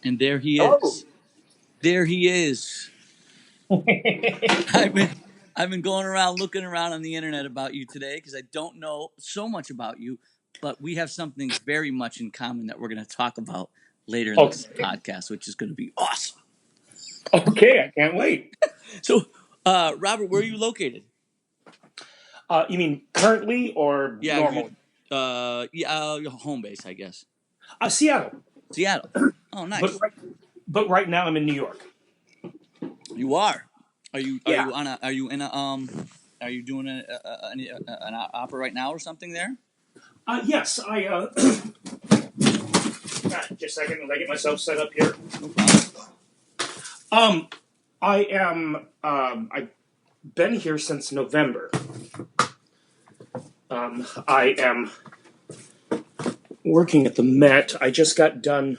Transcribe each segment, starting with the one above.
And there he Oh. is. There he is. I've been going around looking around on the internet about you today because I don't know so much about you, but we have something very much in common that we're going to talk about later in this podcast, which is going to be awesome. Okay, I can't wait. So, Robert, where are you located? You mean currently or normally? Home base, I guess. Seattle. Seattle. Oh, nice. But right now I'm in New York. You are. Are you Yeah. Are you doing an opera right now or something there? Yes, I just a second, let me get myself set up here. No problem. I am I've been here since November. I am working at the Met. I just got done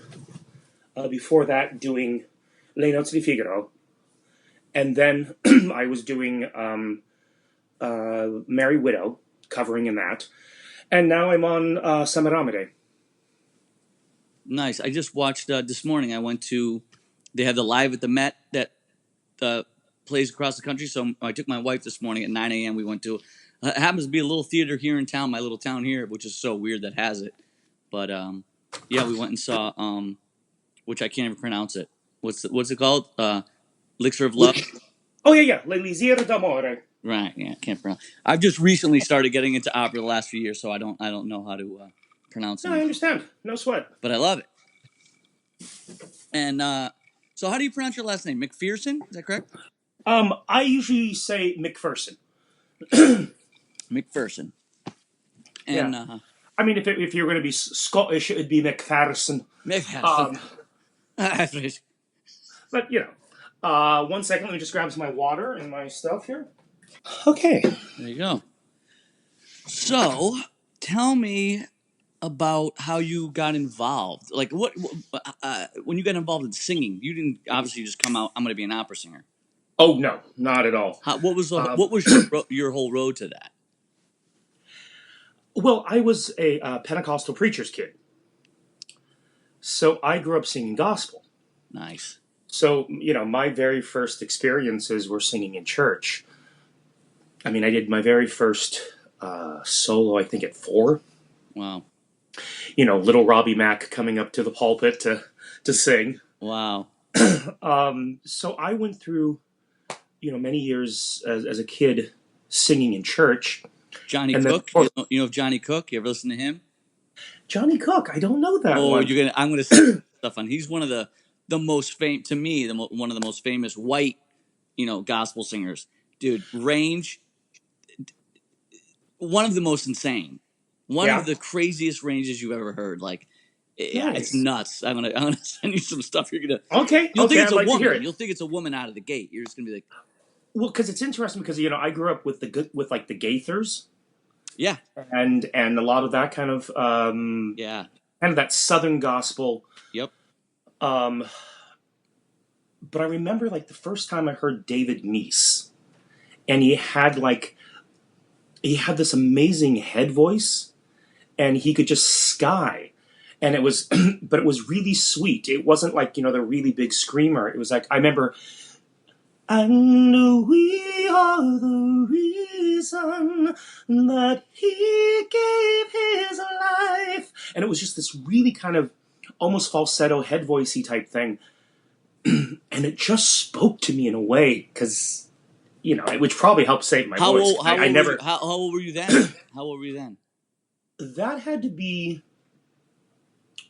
before that doing Les Notes di Figaro. And then I was doing Merry Widow, covering in that. And now I'm on Semiramide. Nice. I just watched this morning. I went to, they have the Live at the Met that plays across the country. So I took my wife this morning at 9 a.m. We went to, it happens to be a little theater here in town, my little town here, which is so weird that has it. But yeah, we went and saw, which I can't even pronounce it. What's it called? Elixir of Love? Oh, yeah. L'Elisir d'Amore. Right, yeah, can't pronounce. I've just recently started getting into opera the last few years, so I don't know how to pronounce it. No, I understand. No sweat. But I love it. And so, how do you pronounce your last name? McPherson? Is that correct? I usually say McPherson. McPherson. And yeah. I mean, if you're going to be Scottish, it'd be McPherson. McPherson. But you know, 1 second. Let me just grab my water and my stuff here. Okay. There you go. So, tell me about how you got involved. Like, what when you got involved in singing, you didn't obviously just come out, I'm going to be an opera singer. Oh no, not at all. What was your whole road to that? Well, I was a Pentecostal preacher's kid, so I grew up singing gospel. Nice. So my very first experiences were singing in church. I mean, I did my very first solo, I think, at 4. Wow. Little Robbie Mack coming up to the pulpit to sing. Wow. So I went through, many years as a kid singing in church. Johnny Cook? You know of Johnny Cook? You ever listen to him? Johnny Cook? I don't know that one. I'm going to say stuff on. He's one of the most famous, to me, one of the most famous white, gospel singers. Dude, range, one of the most insane. One of the craziest ranges you've ever heard. Like, yeah, it's nuts. I'm gonna send you some stuff. You're gonna You'll think it's a woman. You'll think it's a woman out of the gate. You're just gonna be like, well, because it's interesting because I grew up with the Gaithers. Yeah, and a lot of that kind of kind of that Southern gospel. Yep. But I remember the first time I heard David Meese, and he had this amazing head voice. And he could just sky. and it was, but it was really sweet. It wasn't like, the really big screamer. It was like, I remember, and we are the reason that he gave his life. And it was just this really kind of almost falsetto, head voicey type thing. And it just spoke to me in a way, because, which probably helped save my voice. How old were you then? How old were you then? That had to be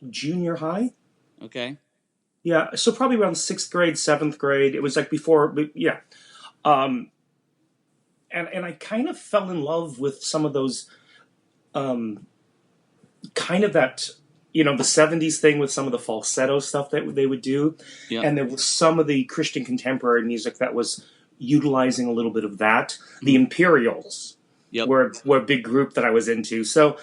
junior high. Okay. Yeah, so probably around 6th grade, 7th grade. It was like before, yeah. And I kind of fell in love with some of those, kind of that, the 70s thing with some of the falsetto stuff that they would do. Yeah. And there was some of the Christian contemporary music that was utilizing a little bit of that. The Imperials were a big group that I was into. So,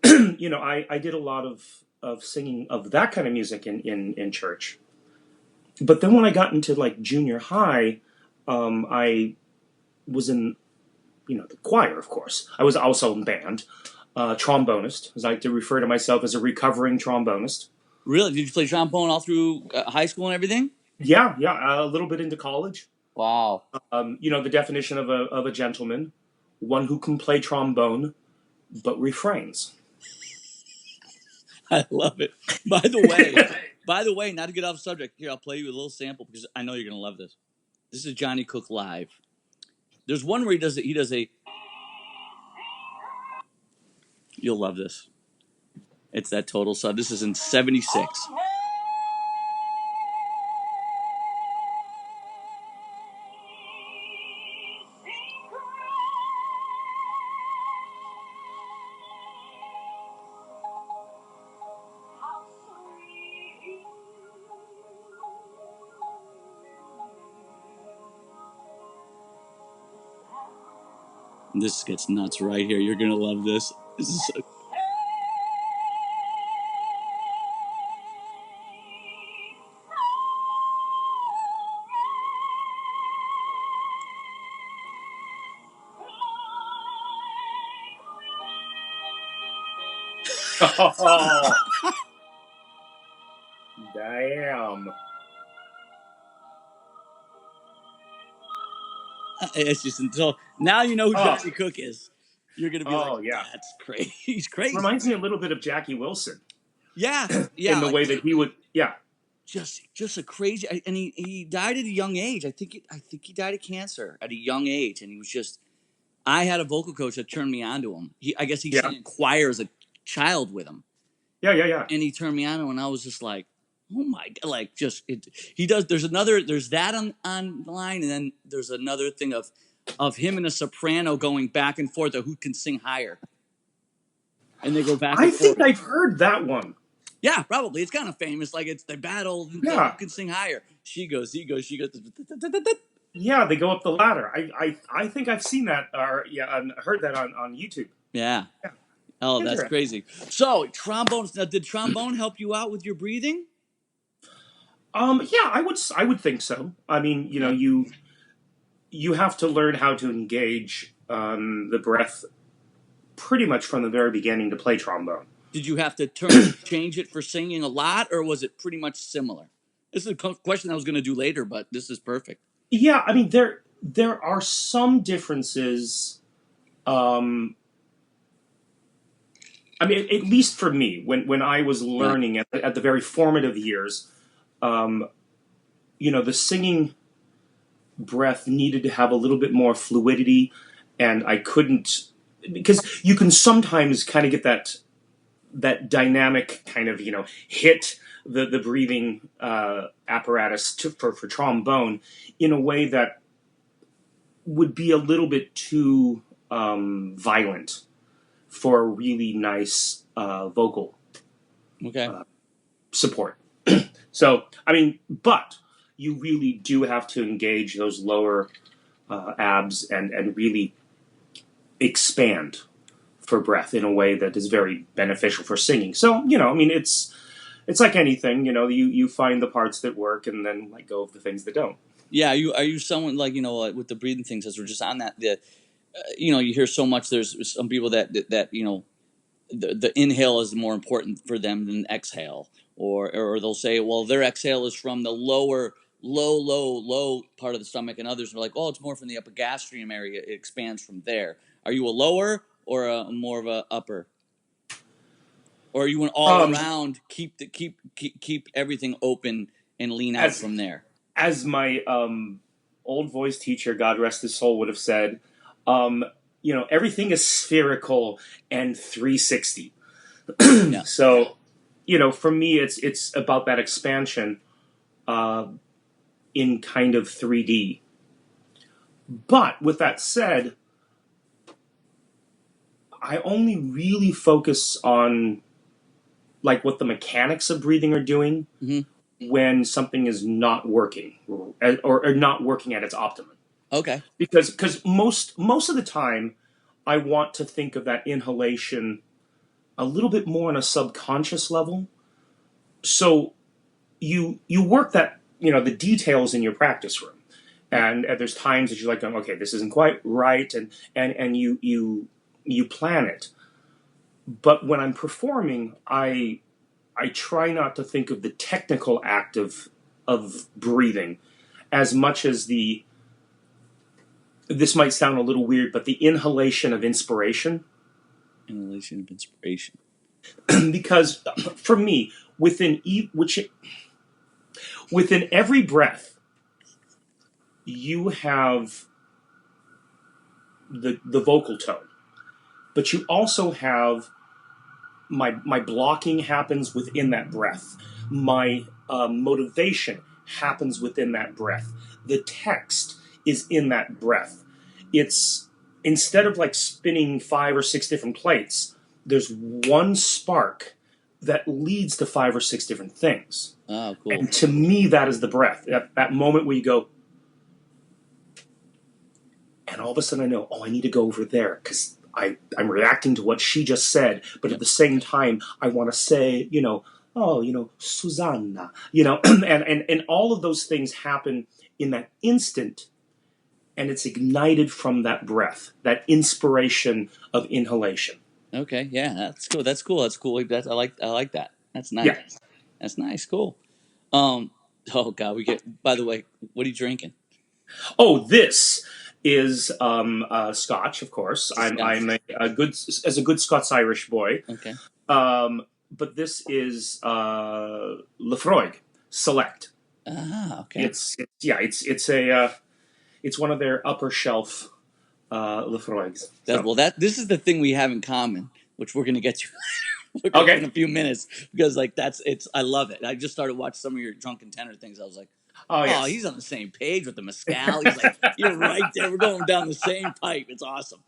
I did a lot of singing of that kind of music in church. But then when I got into like junior high, I was in, the choir, of course. I was also in band. Trombonist, as I like to refer to myself as a recovering trombonist. Really? Did you play trombone all through high school and everything? Yeah, a little bit into college. Wow. The definition of a gentleman, one who can play trombone, but refrains. I love it. By the way, not to get off subject, here I'll play you a little sample because I know you're gonna love this. This is Johnny Cook live. There's one where he does a. You'll love this. It's that total sub. This is in '76. This gets nuts right here. You're gonna love this. This is so... Oh, damn. It's just so now you know who Johnny Cook is. You're gonna be like, yeah. that's crazy. He's crazy. Reminds me a little bit of Jackie Wilson. Yeah. In the way that he would, yeah. Just a crazy, and he died at a young age. I think he died of cancer at a young age, and he was just. I had a vocal coach that turned me on to him. I guess he sang in choir as a child with him. Yeah. And he turned me on to him, and I was just like, oh my god, like just it. He does. There's that on the line, and then there's another thing of him and a soprano going back and forth of who can sing higher. And they go back and forth. I think I've heard that one. Yeah, probably. It's kind of famous. Like it's the battle. Who can sing higher? She goes. She goes. Yeah, they go up the ladder. I think I've seen that or and heard that on YouTube. Yeah. Oh, that's crazy. So trombone. Now, did trombone help you out with your breathing? Yeah, I would think so. I mean, you have to learn how to engage the breath pretty much from the very beginning to play trombone. Did you have to change it for singing a lot, or was it pretty much similar? This is a question I was going to do later, but this is perfect. Yeah, I mean there are some differences. I mean, at least for me, when I was learning at the very formative years, the singing breath needed to have a little bit more fluidity, and I couldn't, because you can sometimes kind of get that dynamic kind of hit the breathing apparatus for trombone in a way that would be a little bit too violent for a really nice vocal support. So, I mean, but you really do have to engage those lower abs and really expand for breath in a way that is very beneficial for singing. So, I mean, it's like anything, you find the parts that work and then let go of the things that don't. Yeah, are you someone like, with the breathing things, as we're just on that, you hear so much, there's some people that the inhale is more important for them than exhale, or they'll say, well, their exhale is from the low part of the stomach, and others are like, oh, it's more from the upper gastrium area. It expands from there. Are you a lower or more of a upper? Or are you an all around keep everything open and lean out from there? As my old voice teacher, God rest his soul, would have said, everything is spherical and 360. Yeah. So, for me, it's about that expansion in kind of 3D. But with that said, I only really focus on like what the mechanics of breathing are doing when something is not working or not working at its optimum. Okay. Because most of the time, I want to think of that inhalation a little bit more on a subconscious level. So you work that, the details in your practice room. And there's times that you're like, okay, this isn't quite right, and you plan it. But when I'm performing, I try not to think of the technical act of breathing as much as this might sound a little weird, but the inhalation of inspiration. Inhalation of inspiration. Because for me, within every breath, you have the vocal tone, but you also have my blocking happens within that breath. My motivation happens within that breath. The text is in that breath. It's instead of like spinning 5 or 6 different plates, there's one spark that leads to 5 or 6 different things. Oh, cool. And to me, that is the breath. That moment where you go, and all of a sudden I know, I need to go over there because I'm reacting to what she just said, but at the same time, I want to say, Susanna, and all of those things happen in that instant, and it's ignited from that breath, that inspiration of inhalation. Okay, yeah, that's cool. That's cool. I like that. That's nice. Yeah. That's nice. Cool. Oh God, by the way, what are you drinking? Oh, this is scotch, of course. I'm a good Scots-Irish boy. Okay. But this is Lefroy Select. Ah, okay. It's one of their upper shelf Lefroy's. This is the thing we have in common, which we're going to get to in a few minutes, because I love it. I just started watching some of your Drunken Tenor things. I was like, yes. He's on the same page with the Mezcal. He's like, you're right there. We're going down the same pipe. It's awesome,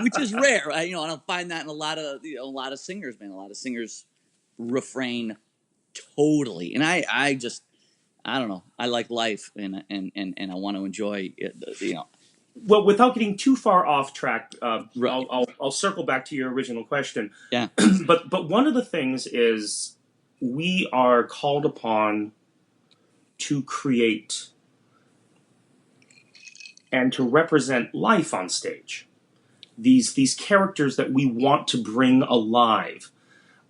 which is rare. I don't find that in a lot of singers, man. A lot of singers refrain totally, and I don't know. I like life, and I want to enjoy it. Well, without getting too far off track, right. I'll circle back to your original question. Yeah. But one of the things is we are called upon to create and to represent life on stage. These characters that we want to bring alive.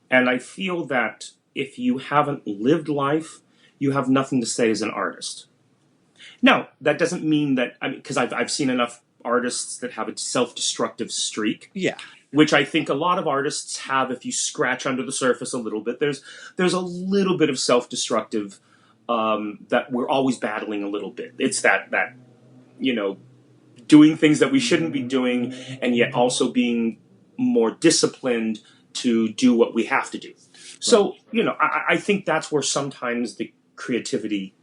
And I feel that if you haven't lived life, you have nothing to say as an artist. Now, that doesn't mean that, because I've seen enough artists that have a self-destructive streak. Yeah. Which I think a lot of artists have. If you scratch under the surface a little bit, there's a little bit of self-destructive that we're always battling a little bit. It's that doing things that we shouldn't be doing, and yet also being more disciplined to do what we have to do. So, I think that's where sometimes the creativity,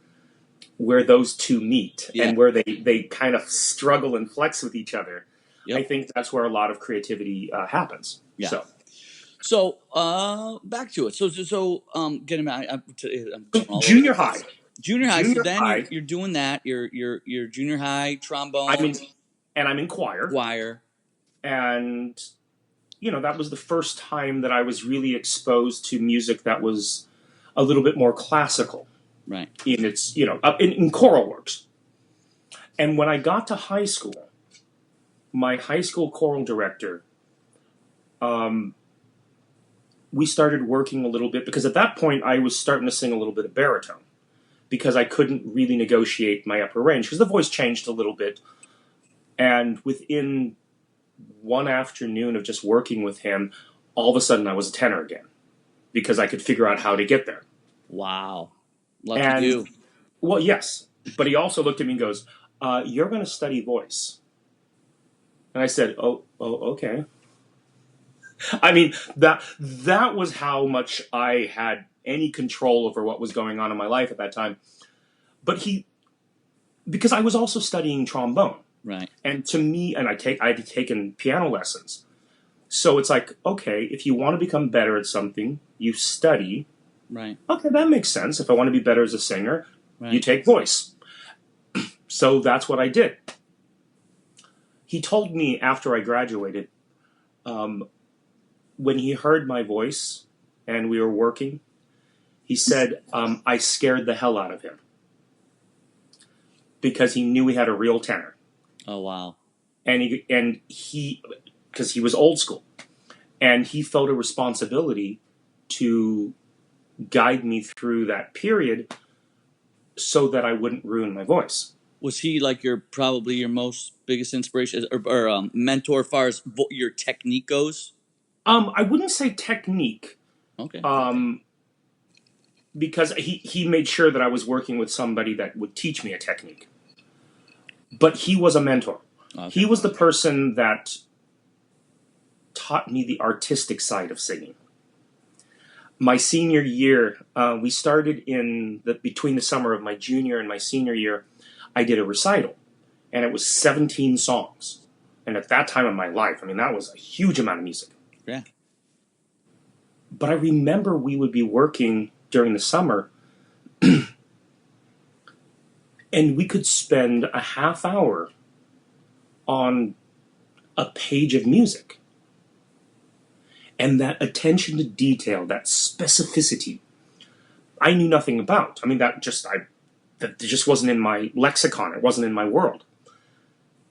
where those two meet, and where they kind of struggle and flex with each other. Yep. I think that's where a lot of creativity happens. Yeah. So back to it. So getting back junior high. Junior high. So then you're doing that. You're junior high trombone. I'm in choir. And that was the first time that I was really exposed to music that was a little bit more classical. Right. In its, in choral works. And when I got to high school, my high school choral director we started working a little bit, because at that point I was starting to sing a little bit of baritone because I couldn't really negotiate my upper range because the voice changed a little bit. And within one afternoon of just working with him, all of a sudden I was a tenor again because I could figure out how to get there. Wow. Lucky And, you. well, yes. But he also looked at me and goes, you're going to study voice. And I said, oh, okay. I mean, that was how much I had any control over what was going on in my life at that time. But because I was also studying trombone. Right. And to me, and I had taken piano lessons. So it's like, okay, if you want to become better at something, you study. Right. Okay, that makes sense. If I want to be better as a singer, you take voice. So that's what I did. He told me after I graduated, when he heard my voice and we were working, he said, I scared the hell out of him because he knew he had a real tenor. Oh, wow. And he, because he was old school, and he felt a responsibility to guide me through that period so that I wouldn't ruin my voice. Was he like probably your most biggest inspiration or mentor as far as your technique goes? I wouldn't say technique. Okay. Because he made sure that I was working with somebody that would teach me a technique. But he was a mentor. Okay. He was the person that taught me the artistic side of singing. My senior year, we started between the summer of my junior and my senior year, I did a recital. And it was 17 songs. And at that time of my life, I mean, that was a huge amount of music. Yeah. But I remember we would be working during the summer, and we could spend a half hour on a page of music. And that attention to detail, that specificity, I knew nothing about. I mean, that just wasn't in my lexicon. It wasn't in my world.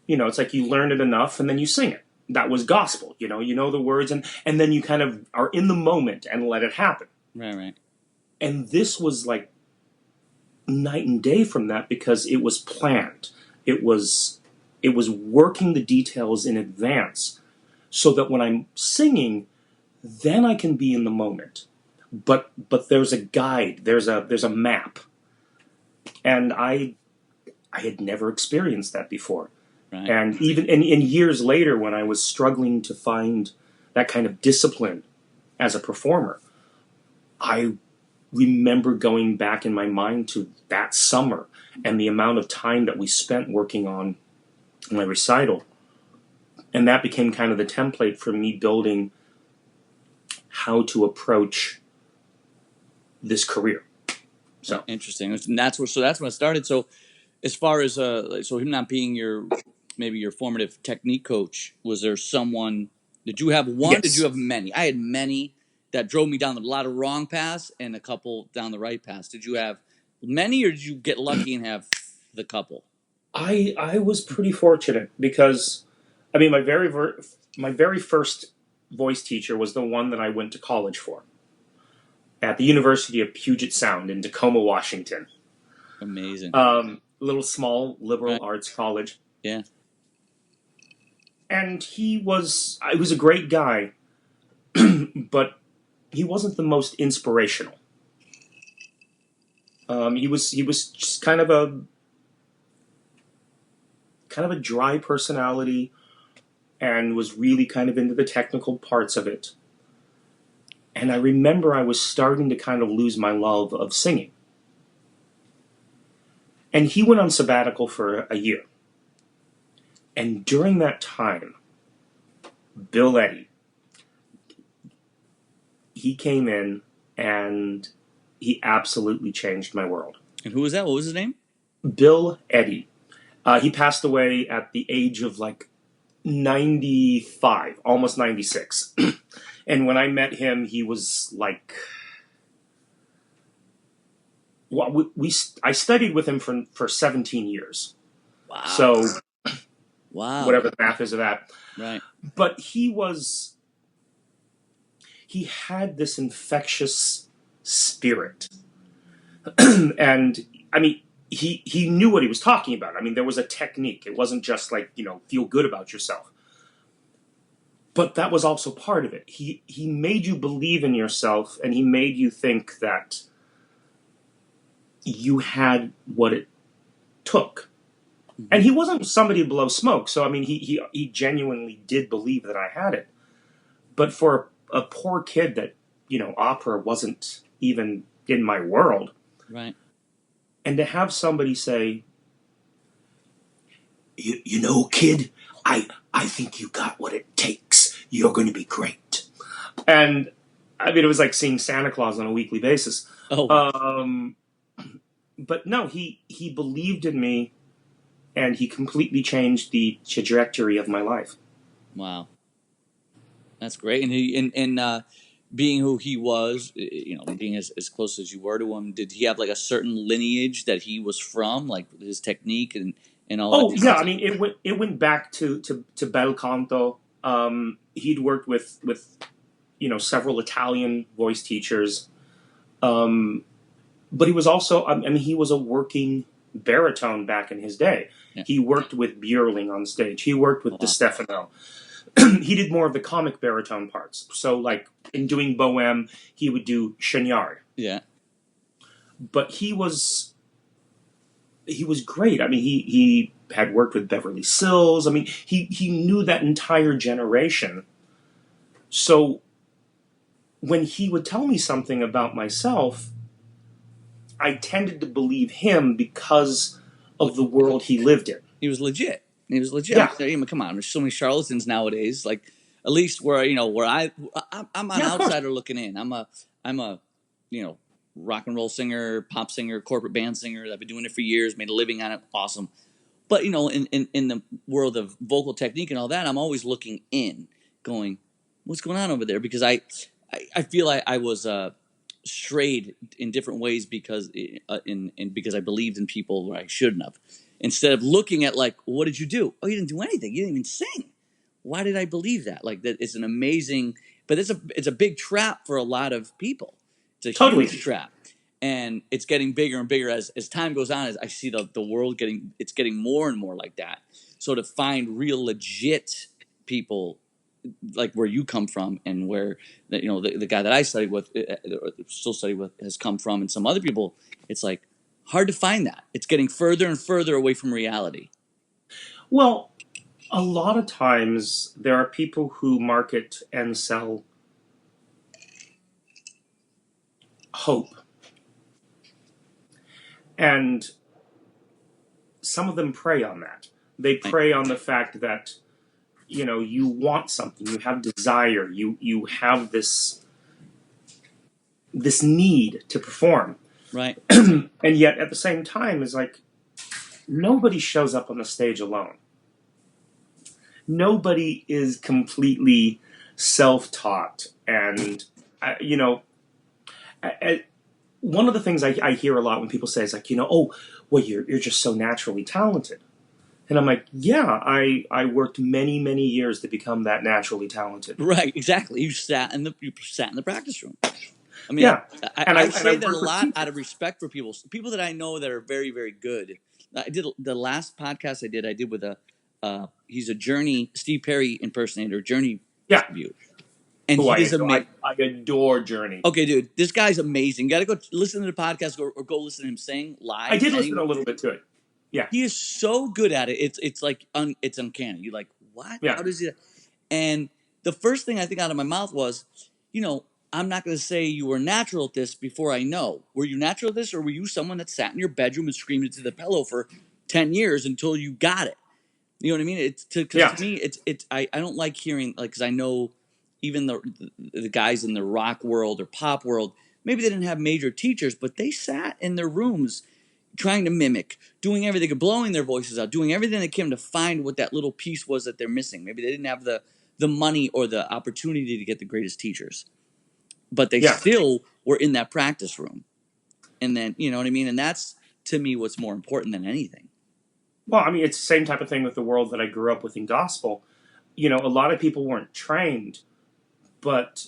You know, it's like you learn it enough and then you sing it. That was gospel. You know the words, and then you kind of are in the moment and let it happen. Right. And this was like night and day from that because it was planned. It was working the details in advance so that when I'm singing, then I can be in the moment. But there's a guide, there's a map. And I had never experienced that before. Right. And even in years later when I was struggling to find that kind of discipline as a performer, I remember going back in my mind to that summer and the amount of time that we spent working on my recital. And that became kind of the template for me building how to approach this career. So interesting. And that's when it started. So as far as so him not being maybe your formative technique coach, was there someone, did you have one? Yes. Did you have many? I had many that drove me down a lot of wrong paths and a couple down the right paths. Did you have many, or did you get lucky and have the couple? I was pretty fortunate because, I mean, my very first voice teacher was the one that I went to college for at the University of Puget Sound in Tacoma, Washington. Amazing. Little small liberal arts college. Yeah. And he was a great guy, but he wasn't the most inspirational. He was just kind of a dry personality and was really kind of into the technical parts of it. And I remember I was starting to kind of lose my love of singing. And he went on sabbatical for a year. And during that time, Bill Eddy, he came in and he absolutely changed my world. And who was that? What was his name? Bill Eddy. He passed away at the age of like 95, almost 96. And when I met him, he was like... Well, I studied with him for 17 years. Wow. So... Wow. Whatever the math is of that. Right. But he he had this infectious spirit. And I mean, he knew what he was talking about. I mean, there was a technique. It wasn't just like, feel good about yourself. But that was also part of it. He made you believe in yourself, and he made you think that you had what it took. And he wasn't somebody to blow smoke. So, I mean, he genuinely did believe that I had it. But for a poor kid that, opera wasn't even in my world. Right. And to have somebody say, kid, I think you got what it takes. You're going to be great. And I mean, it was like seeing Santa Claus on a weekly basis. Oh. But no, he believed in me, and he completely changed the trajectory of my life. Wow. That's great. And being who he was, being as close as you were to him, did he have like a certain lineage that he was from, like his technique and all that? Oh, yeah. I mean, it went back to bel canto. He'd worked with several Italian voice teachers. But he was also, I mean, he was a working baritone back in his day. Yeah. He worked with Björling on stage. He worked with De Stefano. He did more of the comic baritone parts. So, like, in doing Bohème, he would do Chagnard. Yeah. But he was great. I mean, he had worked with Beverly Sills. I mean, he knew that entire generation. So, when he would tell me something about myself, I tended to believe him because of the world he lived in. He was legit. Yeah. I mean, come on, there's so many charlatans nowadays. Like, at least where I'm an outsider looking in. I'm a rock and roll singer, pop singer, corporate band singer. I've been doing it for years, made a living on it. Awesome. But in the world of vocal technique and all that, I'm always looking in, going, what's going on over there? Because I feel I was strayed in different ways because I believed in people where I shouldn't have. Instead of looking at like, what did you do? Oh, you didn't do anything. You didn't even sing. Why did I believe that? Like, that it's an amazing, but it's a big trap for a lot of people. It's a huge trap, and it's getting bigger and bigger as time goes on. As I see the world getting more and more like that. So to find real legit people, like where you come from and where the guy that I studied with, still study with, has come from, and some other people, it's like hard to find that. It's getting further and further away from reality. Well, a lot of times there are people who market and sell hope. And some of them prey on that. They prey on the fact that, you want something, you have desire, you have this need to perform. Right. And yet at the same time is like, nobody shows up on the stage alone. Nobody is completely self-taught. And, one of the things I hear a lot when people say is like, you're just so naturally talented. And I'm like, yeah, I worked many, many years to become that naturally talented. Right, exactly. You sat in the practice room. I mean, yeah. I say that a lot out of respect for people that I know that are very, very good. I did the last podcast I did with he's a Journey, Steve Perry impersonator, Journey tribute. And he is amazing. I adore Journey. Okay, dude, this guy's amazing. You got to go listen to the podcast or go listen to him sing live. I did listen a little bit to it. Yeah, he is so good at it. It's like it's uncanny. You're like, what? Yeah. How does he? And the first thing I think out of my mouth was, I'm not going to say you were natural at this before I know. Were you natural at this, or were you someone that sat in your bedroom and screamed into the pillow for 10 years until you got it? You know what I mean? To me, I don't like hearing, like, because I know even the guys in the rock world or pop world, maybe they didn't have major teachers, but they sat in their rooms trying to mimic, doing everything, blowing their voices out, doing everything they can to find what that little piece was that they're missing. Maybe they didn't have the money or the opportunity to get the greatest teachers, but they still were in that practice room. And then, you know what I mean? And that's, to me, what's more important than anything. Well, I mean, it's the same type of thing with the world that I grew up with in gospel. A lot of people weren't trained, but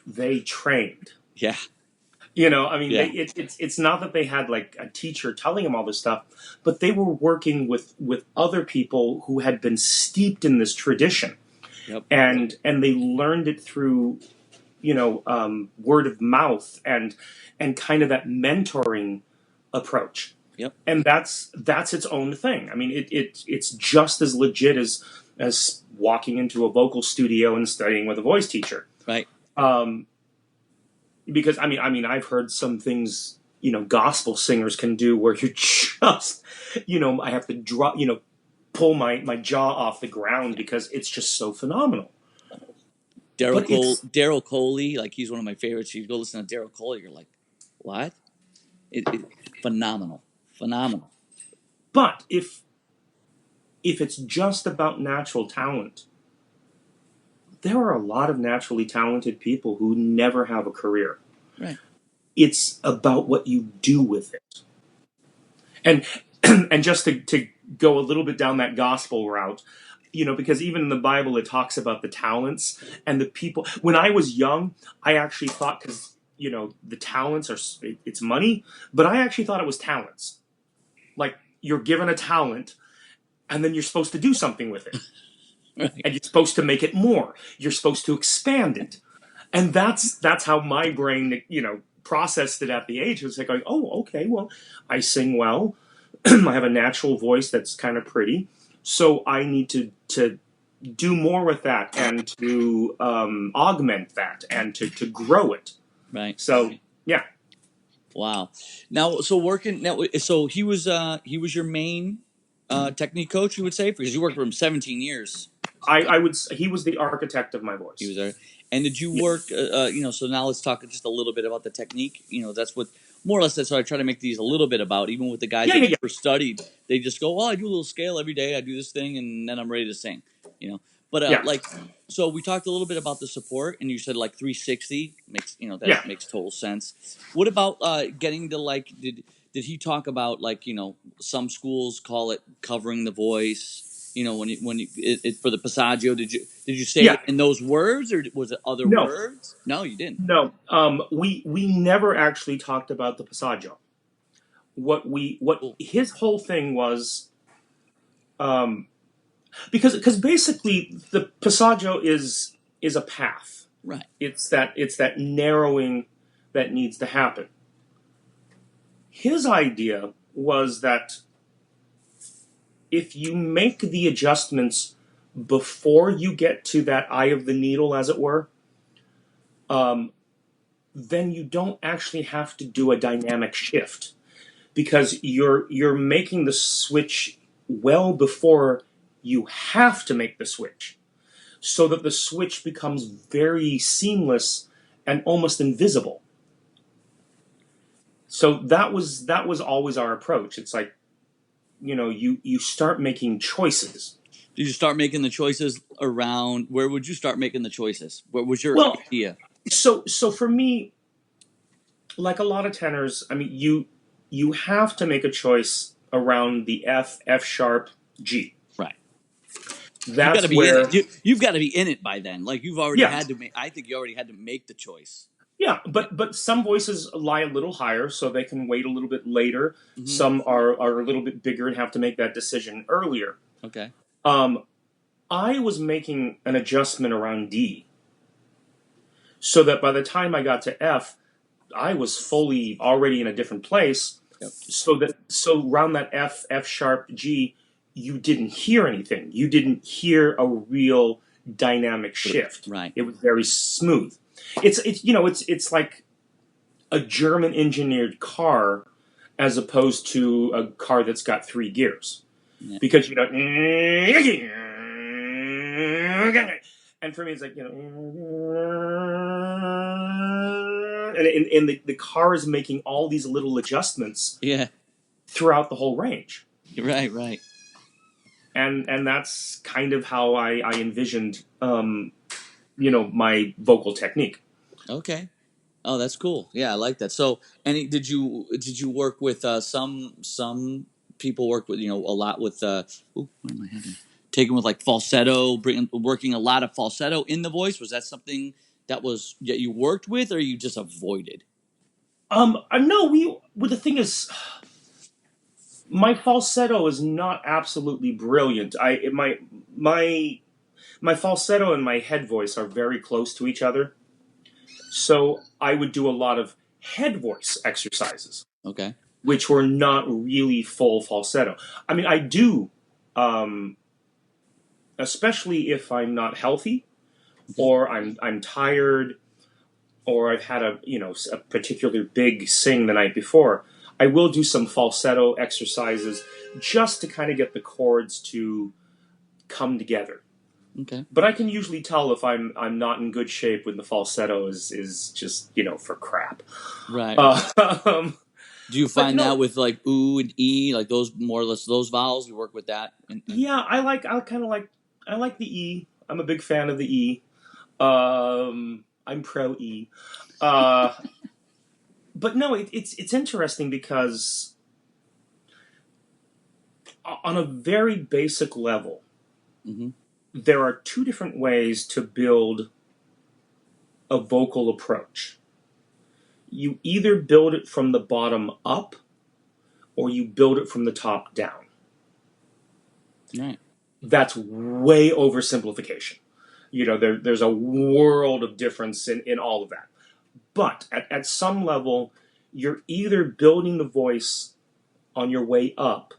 they trained. Yeah. You know, I mean, Yeah. it's not that they had like a teacher telling them all this stuff, but they were working with other people who had been steeped in this tradition, Yep. and they learned it through, word of mouth and kind of that mentoring approach. Yep. And that's its own thing. I mean, it's just as legit as walking into a vocal studio and studying with a voice teacher. Right. Because I mean, I've heard some things, gospel singers can do where you're just, I have to drop, pull my jaw off the ground because it's just so phenomenal. Daryl Coley, like he's one of my favorites. You go listen to Daryl Coley, you're like, what? Phenomenal. But if it's just about natural talent, there are a lot of naturally talented people who never have a career. Right. It's about what you do with it. And just to go a little bit down that gospel route, because even in the Bible it talks about the talents and the people. When I was young, I actually thought, because the talents it's money, but I actually thought it was talents. Like, you're given a talent and then you're supposed to do something with it. Right. And you're supposed to make it more. You're supposed to expand it. And that's how my brain, processed it at the age. It was like, oh, okay, well, I sing well. I have a natural voice that's kind of pretty. So I need to do more with that and to augment that and to grow it. Right. So, yeah. Wow. Now, so he was your main technique coach, you would say, because you worked with him 17 years. He was the architect of my voice. He was there. And did you work, so now let's talk just a little bit about the technique. That's what, more or less, that's what I try to make these a little bit about. Even with the guys that never studied, they just go, I do a little scale every day, I do this thing, and then I'm ready to sing, But, so we talked a little bit about the support, and you said, 360 makes, makes total sense. What about getting to, did he talk about, some schools call it covering the voice? When you for the Passaggio, did you say it in those words, or was it other words? No, you didn't. No, we never actually talked about the Passaggio. What his whole thing was, because basically the Passaggio is a path. Right. It's that narrowing that needs to happen. His idea was that if you make the adjustments before you get to that eye of the needle, as it were, then you don't actually have to do a dynamic shift, because you're making the switch well before you have to make the switch, so that the switch becomes very seamless and almost invisible. So that was always our approach. It's like, you start making choices. Did you start making the choices around, where would you start making the choices? What was your idea? So for me, like a lot of tenors, I mean, you have to make a choice around the F sharp, G. Right. That's you've got to be in it by then. Like, you've already had to make. I think you already had to make the choice. Yeah, but some voices lie a little higher, so they can wait a little bit later. Mm-hmm. Some are a little bit bigger and have to make that decision earlier. Okay. I was making an adjustment around D, so that by the time I got to F, I was fully already in a different place. Yep. So around that F sharp, G, you didn't hear anything. You didn't hear a real dynamic shift. Right. It was very smooth. It's like a German engineered car as opposed to a car that's got 3 gears. Yeah. Because and for me it's like, and the car is making all these little adjustments throughout the whole range. Right. And that's kind of how I envisioned my vocal technique. Okay. Oh, that's cool. Yeah, I like that. So, did you work with some people work with a lot with where am I heading? Taking with falsetto, working a lot of falsetto in the voice. Was that something that you worked with, or you just avoided? No, well, the thing is, my falsetto is not absolutely brilliant. My falsetto and my head voice are very close to each other. So I would do a lot of head voice exercises. Okay. Which were not really full falsetto. I mean, I do, especially if I'm not healthy, or I'm tired, or I've had a particular big sing the night before. I will do some falsetto exercises just to kind of get the chords to come together. Okay. But I can usually tell if I'm not in good shape when the falsetto is just for crap. Right. Do you find that with like ooh and e, like those more or less those vowels? You work with that? Yeah, I like the E. I'm a big fan of the E. I'm pro E. But no, it's interesting because on a very basic level, there are two different ways to build a vocal approach. You either build it from the bottom up, or you build it from the top down. Right. That's way oversimplification. There's a world of difference in all of that. But at some level, you're either building the voice on your way up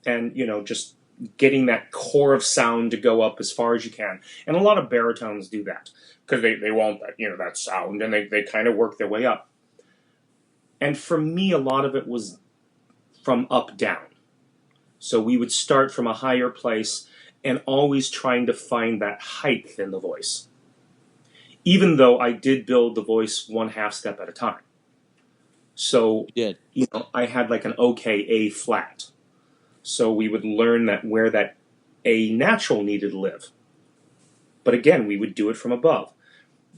and, just getting that core of sound to go up as far as you can. And a lot of baritones do that because they want that, that sound, and they kind of work their way up. And for me, a lot of it was from up down. So we would start from a higher place and always trying to find that height in the voice. Even though I did build the voice one half step at a time. So, I had like an okay A flat. So we would learn that where that A natural needed to live. But again, we would do it from above.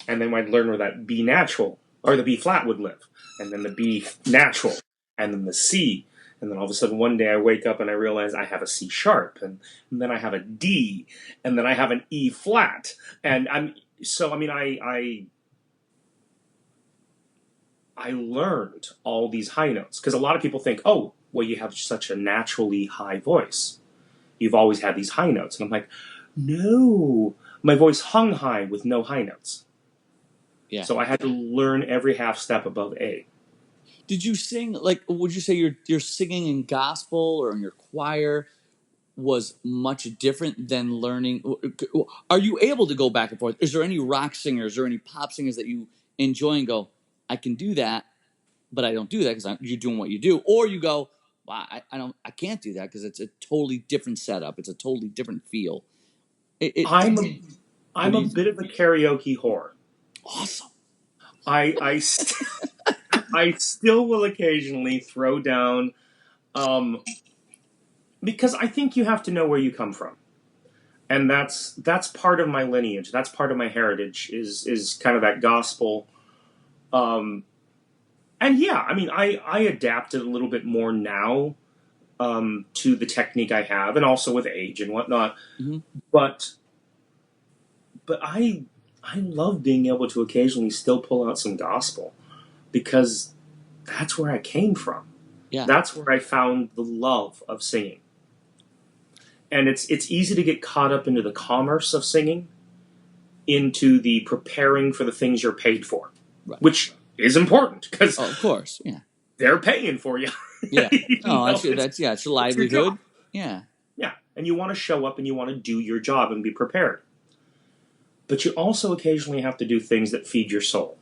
And then I'd learn where that B natural, or the B flat would live. And then the B natural, and then the C. And then all of a sudden one day I wake up and I realize I have a C sharp, and then I have a D, and then I have an E flat. And I learned all these high notes, because a lot of people think, oh, well, you have such a naturally high voice. You've always had these high notes. And I'm like, no, my voice hung high with no high notes. Yeah. So I had to learn every half step above A. Did you sing, like, would you say your singing in gospel or in your choir was much different than learning? Are you able to go back and forth? Is there any rock singers or any pop singers that you enjoy and go, I can do that, but I don't do that because you're doing what you do? Or you go, well, I can't do that because it's a totally different setup. It's a totally different feel. I'm a bit of a karaoke whore. Awesome. I still will occasionally throw down, because I think you have to know where you come from. And that's part of my lineage. That's part of my heritage is kind of that gospel. And yeah, I mean, I adapted a little bit more now to the technique I have, and also with age and whatnot. Mm-hmm. But I love being able to occasionally still pull out some gospel, because that's where I came from. Yeah. That's where I found the love of singing. And it's easy to get caught up into the commerce of singing, into the preparing for the things you're paid for, right, which is important, because of course, yeah, they're paying for you. Yeah, it's a livelihood. Yeah, and you want to show up and you want to do your job and be prepared. But you also occasionally have to do things that feed your soul,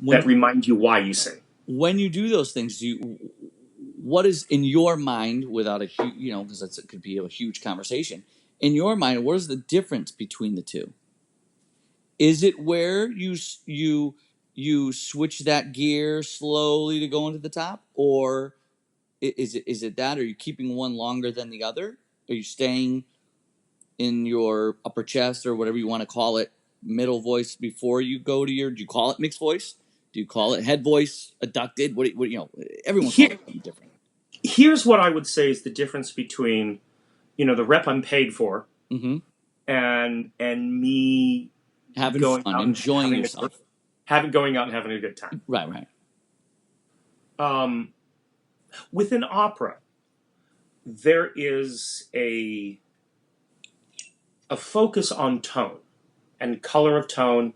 that remind you why you sing. When you do those things, what is in your mind, without a huge, because it could be a huge conversation, in your mind, what is the difference between the two? Is it where you switch that gear slowly to go into the top, or is it that? Are you keeping one longer than the other? Are you staying in your upper chest, or whatever you want to call it, middle voice before you go to do you call it mixed voice? Do you call it head voice, adducted? What everyone calls it something different. Here's what I would say is the difference between, the rep I'm paid for, mm-hmm, and me Having going fun, out and enjoying having yourself. going out and having a good time. Right. Within opera, there is a focus on tone and color of tone,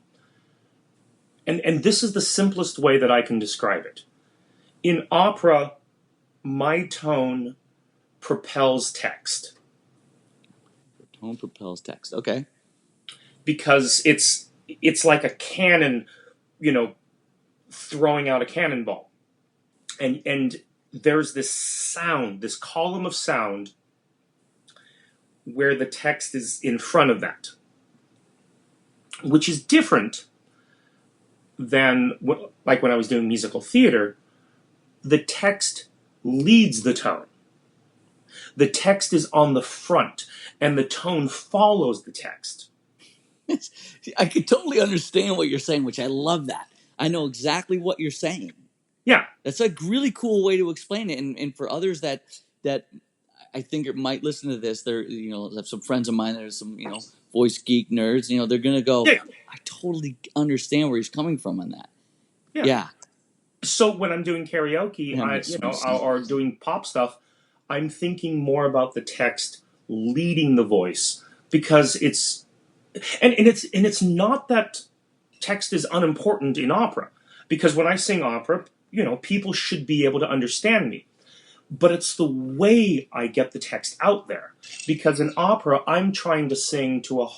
and this is the simplest way that I can describe it. In opera, my tone propels text. Tone propels text. Okay. Because it's like a cannon, throwing out a cannonball. And there's this sound, this column of sound where the text is in front of that, which is different than like when I was doing musical theater. The text leads the tone. The text is on the front, and the tone follows the text. I could totally understand what you're saying, which I love that. I know exactly what you're saying. Yeah. That's a really cool way to explain it. And for others that I think it might listen to this, they're, I have some friends of mine that are some, voice geek nerds, they're going to go, Yeah. I totally understand where he's coming from on that. Yeah. So when I'm doing karaoke, or doing pop stuff, I'm thinking more about the text leading the voice, because it's not that text is unimportant in opera, because when I sing opera, people should be able to understand me. But it's the way I get the text out there. Because in opera, I'm trying to sing to a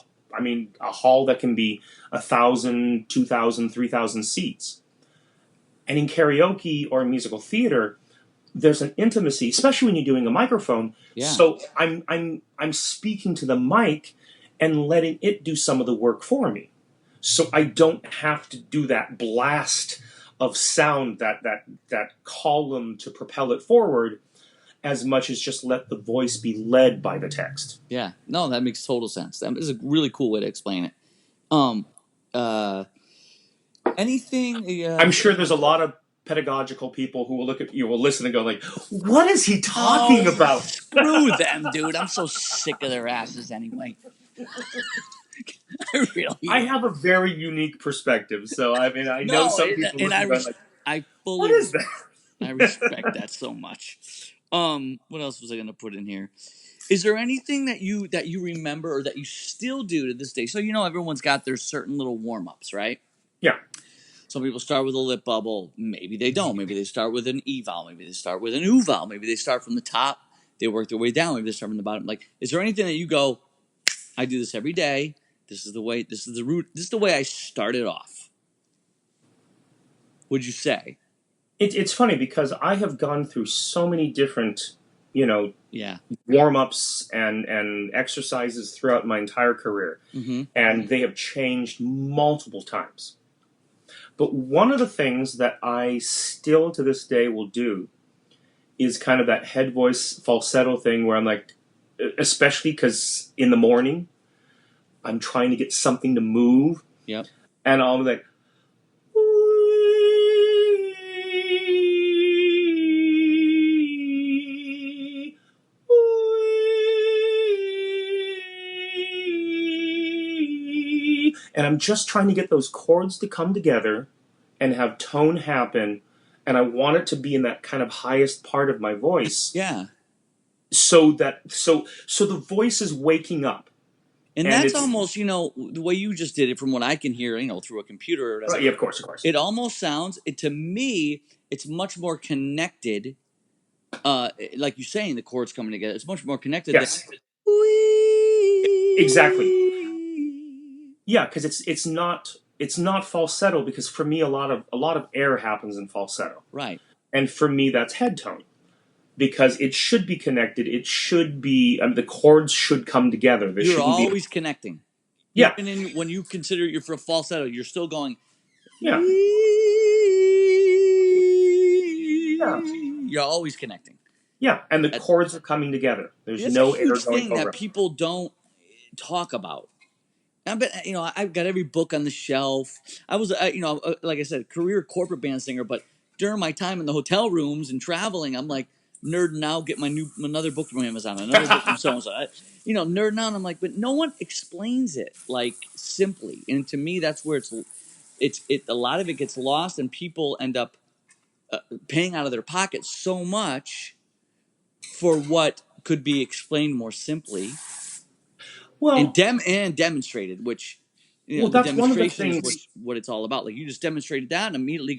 hall that can be 1,000, 2,000, 3,000 seats. And in karaoke or in musical theater, there's an intimacy, especially when you're doing a microphone. Yeah. So I'm speaking to the mic and letting it do some of the work for me. So I don't have to do that blast of sound, that column to propel it forward, as much as just let the voice be led by the text. Yeah. No, that makes total sense. That is a really cool way to explain it. Anything? I'm sure there's a lot of pedagogical people who will look at you, will listen and go like, what is he talking about? Screw them, dude. I'm so sick of their asses anyway. I have a very unique perspective, so I know some people I fully, what is that? I respect that so much. What else was I going to put in here? Is there anything that you remember or that you still do to this day? So everyone's got their certain little warm-ups, right? Yeah. Some people start with a lip bubble. Maybe they don't. Maybe they start with an E vowel. Maybe they start with an U vowel. Maybe they start from the top. They work their way down. Maybe they start from the bottom. Like, is there anything that you go, I do this every day. This is the way, this is the root. This is the way I started off. Would you say? It's funny because I have gone through so many different, warm-ups and exercises throughout my entire career. Mm-hmm. And they have changed multiple times. But one of the things that I still to this day will do is kind of that head voice falsetto thing where I'm like, especially because in the morning, I'm trying to get something to move. Yep. And I'll be like, and I'm just trying to get those chords to come together and have tone happen. And I want it to be in that kind of highest part of my voice. Yeah. So the voice is waking up. And that's almost, the way you just did it from what I can hear, through a computer or whatever. Yeah, of course. It almost sounds, to me, it's much more connected. Like you're saying, the chords coming together. It's much more connected. Yes. Exactly. Yeah, because it's not falsetto, because for me a lot of air happens in falsetto. Right. And for me that's head tone. Because it should be connected. It should be, the chords should come together. You're always connecting. Yeah. Even when you consider you're for falsetto, you're still going. Yeah. Yeah. You're always connecting. Yeah, and the chords are coming together. There's no air going over. That's a huge thing that people don't talk about. I've got every book on the shelf. I was, like I said, career corporate band singer, but during my time in the hotel rooms and traveling, I'm like, nerding out, get another book from Amazon, another book from so and so. Nerding out. And I'm like, but no one explains it like simply. And to me, that's where a lot of it gets lost, and people end up paying out of their pocket so much for what could be explained more simply. Well, and demonstrated, which the that's one of the demonstration things. is what it's all about. Like, you just demonstrated that, and I immediately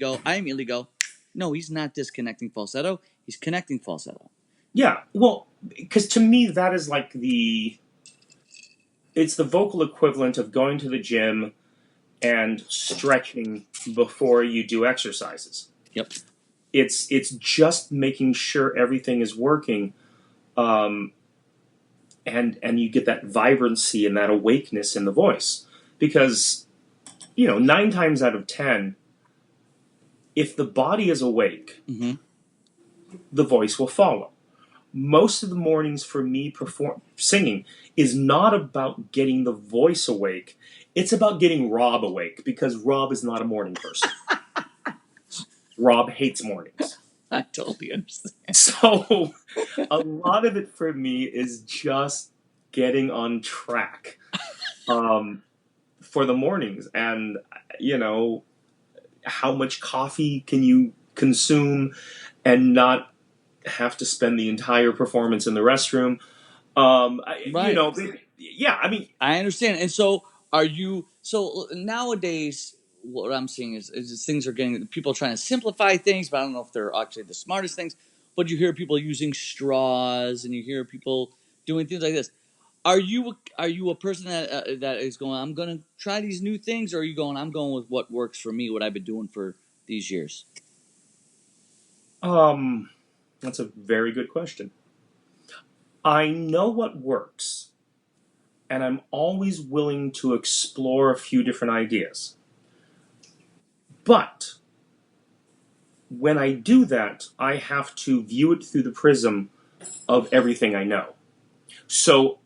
go, no, he's not disconnecting falsetto. He's connecting falsetto. Yeah, well, because to me that is like it's the vocal equivalent of going to the gym and stretching before you do exercises. Yep. It's just making sure everything is working, and you get that vibrancy and that awakeness in the voice. Because 9 times out of 10, if the body is awake, the voice will follow. Most of the mornings for me singing is not about getting the voice awake. It's about getting Rob awake, because Rob is not a morning person. Rob hates mornings. I totally understand. So a lot of it for me is just getting on track for the mornings. And, how much coffee can you consume and not have to spend the entire performance in the restroom? Right. I mean, I understand. And so nowadays, what I'm seeing is things are people are trying to simplify things, but I don't know if they're actually the smartest things. But you hear people using straws, and you hear people doing things like this. Are you a person that is going, I'm going to try these new things, or are you going, I'm going with what works for me, what I've been doing for these years? That's a very good question. I know what works, and I'm always willing to explore a few different ideas. But when I do that, I have to view it through the prism of everything I know. So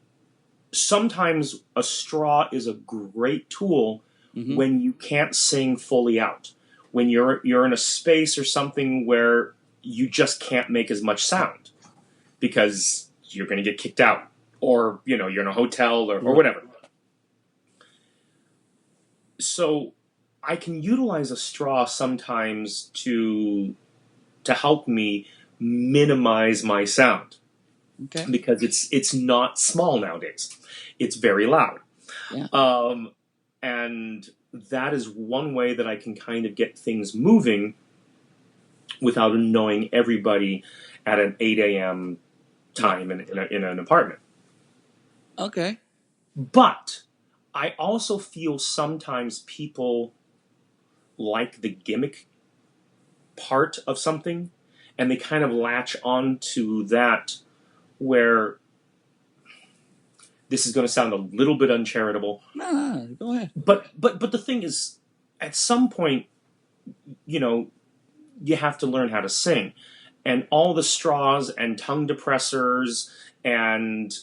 sometimes a straw is a great tool when you can't sing fully out. When you're in a space or something where you just can't make as much sound because you're going to get kicked out, or you're in a hotel or whatever. So I can utilize a straw sometimes to help me minimize my sound. Okay. Because it's not small nowadays. It's very loud. Yeah. And that is one way that I can kind of get things moving without annoying everybody at an 8 a.m. time in an apartment. Okay. But I also feel sometimes people like the gimmick part of something, and they kind of latch onto that, where this is going to sound a little bit uncharitable. No, go ahead. But the thing is, at some point, you have to learn how to sing, and all the straws and tongue depressors and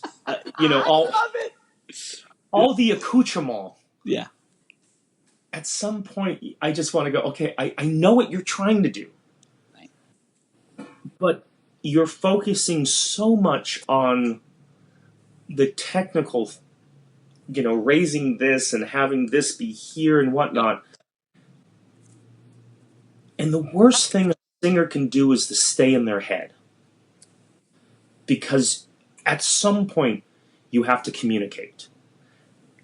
all the accoutrement. Yeah. At some point, I just want to go, okay, I know what you're trying to do, Right. but you're focusing so much on the technical, raising this and having this be here and whatnot. And the worst thing a singer can do is to stay in their head. Because at some point, you have to communicate.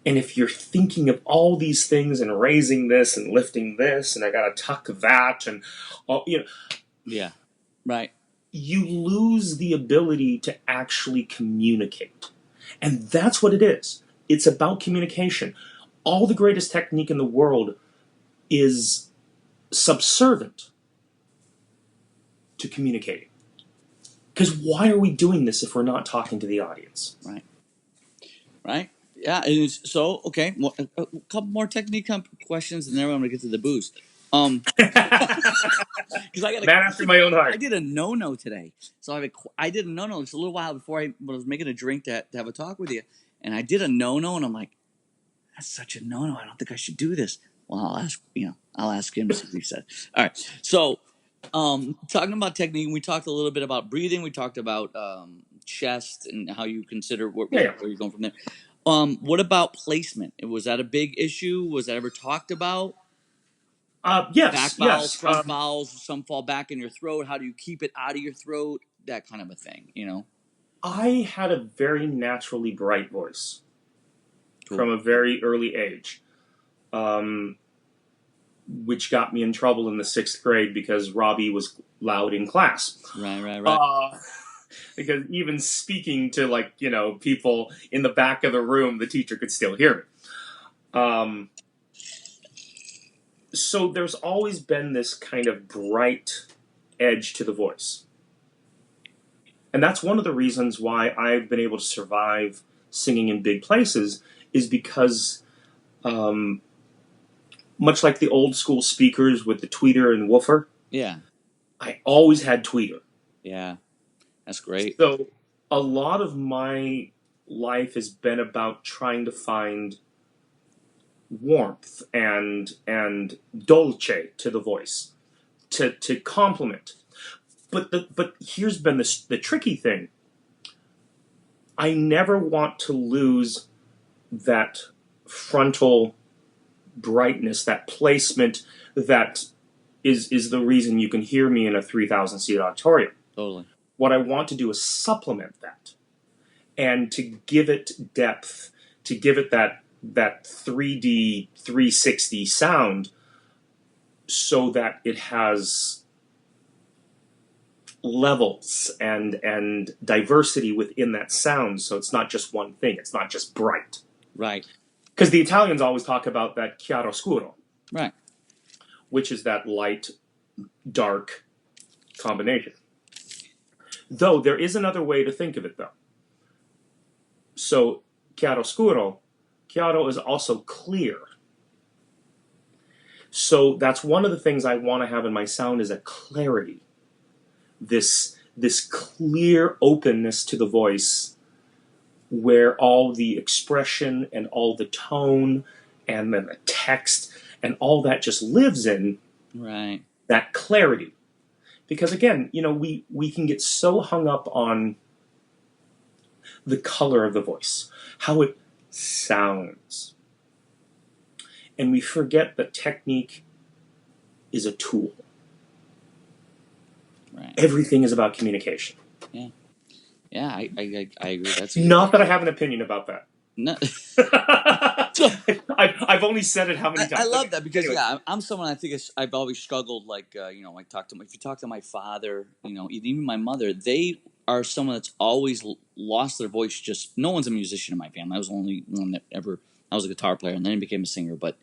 And if you're thinking of all these things and raising this and lifting this, and I got to tuck that, and yeah, right, you lose the ability to actually communicate. And that's what it is. It's about communication. All the greatest technique in the world is subservient to communicating. Because why are we doing this if we're not talking to the audience? Right. Yeah. And so, okay, a couple more technique questions, and then I'm going to get to the booze. Because I got man after my own heart. I did a no today, so I did a no. It's a little while before I was making a drink to have a talk with you, and I did a no, and I'm like, that's such a no. I don't think I should do this. Well, I'll ask him to see what he said. All right, so Talking about technique, we talked a little bit about breathing. We talked about chest and how you consider where you're going from there. What about placement? Was that a big issue? Was that ever talked about? Yes, Back vowels, yes. front vowels, some fall back in your throat. How do you keep it out of your throat? That kind of a thing, you know? I had a very naturally bright voice Cool. from a very early age, which got me in trouble in the 6th grade because Robbie was loud in class. Right. Because even speaking to people in the back of the room, the teacher could still hear me. So there's always been this kind of bright edge to the voice. And that's one of the reasons why I've been able to survive singing in big places, is because much like the old school speakers with the tweeter and woofer, I always had tweeter. Yeah, that's great. So a lot of my life has been about trying to find warmth and dolce to the voice, to complement. But here's been the tricky thing. I never want to lose that frontal brightness, that placement that is the reason you can hear me in a 3,000 seat auditorium. Totally. What I want to do is supplement that, and to give it depth, to give it that 3D 360 sound, so that it has levels and diversity within that sound, so it's not just one thing, it's not just bright. Right. Because the Italians always talk about that chiaroscuro. Right. Which is that light, dark combination. Though there is another way to think of it, though. So, chiaroscuro, chiaro is also clear. So that's one of the things I want to have in my sound, is a clarity. This clear openness to the voice, where all the expression and all the tone and then the text and all that just lives in that clarity. Because again, we can get so hung up on the color of the voice, how it sounds. And we forget that technique is a tool. Right. Everything is about communication. Yeah, I agree. That's not that I have an opinion about that. No. I've only said it how many times. I love that because I'm someone, I think I've always struggled. Like if you talk to my father, even my mother, they are someone that's always lost their voice. Just no one's a musician in my family. I was the only one that ever. I was a guitar player and then became a singer. But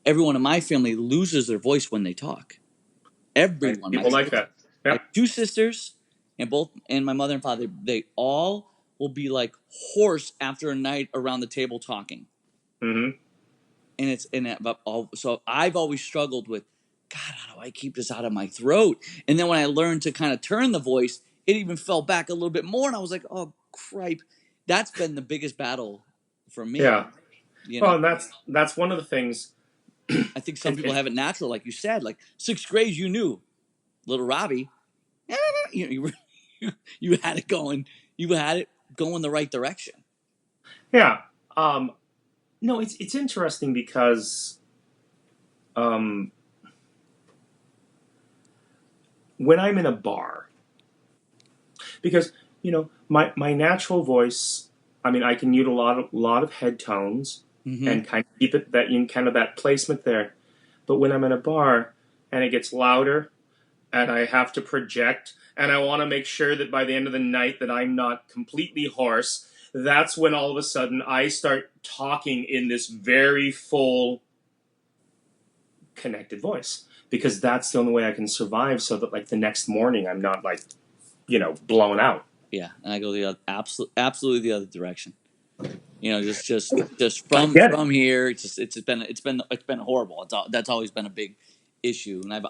everyone in my family loses their voice when they talk. Everyone. People like that. Yeah. My 2 sisters and my mother and father, they all will be like hoarse after a night around the table talking. Mm-hmm. So I've always struggled with, God, how do I keep this out of my throat? And then when I learned to kind of turn the voice, it even fell back a little bit more, and I was like, oh, cripe. That's been the biggest battle for me. Yeah. Well, and that's one of the things. I think some people have it natural, like you said, like 6th grade, you knew, little Robbie, you had it going. You had it going the right direction. Yeah. No, it's interesting because when I'm in a bar, because my natural voice, I mean, I can use a lot of head tones and kind of keep it that placement there. But when I'm in a bar and it gets louder and I have to project and I want to make sure that by the end of the night that I'm not completely hoarse, that's when all of a sudden I start talking in this very full, connected voice, because that's the only way I can survive, so that like the next morning I'm not like, blown out. Yeah, and I go the absolutely the other direction. Just from here, it's been horrible. That's always been a big issue, and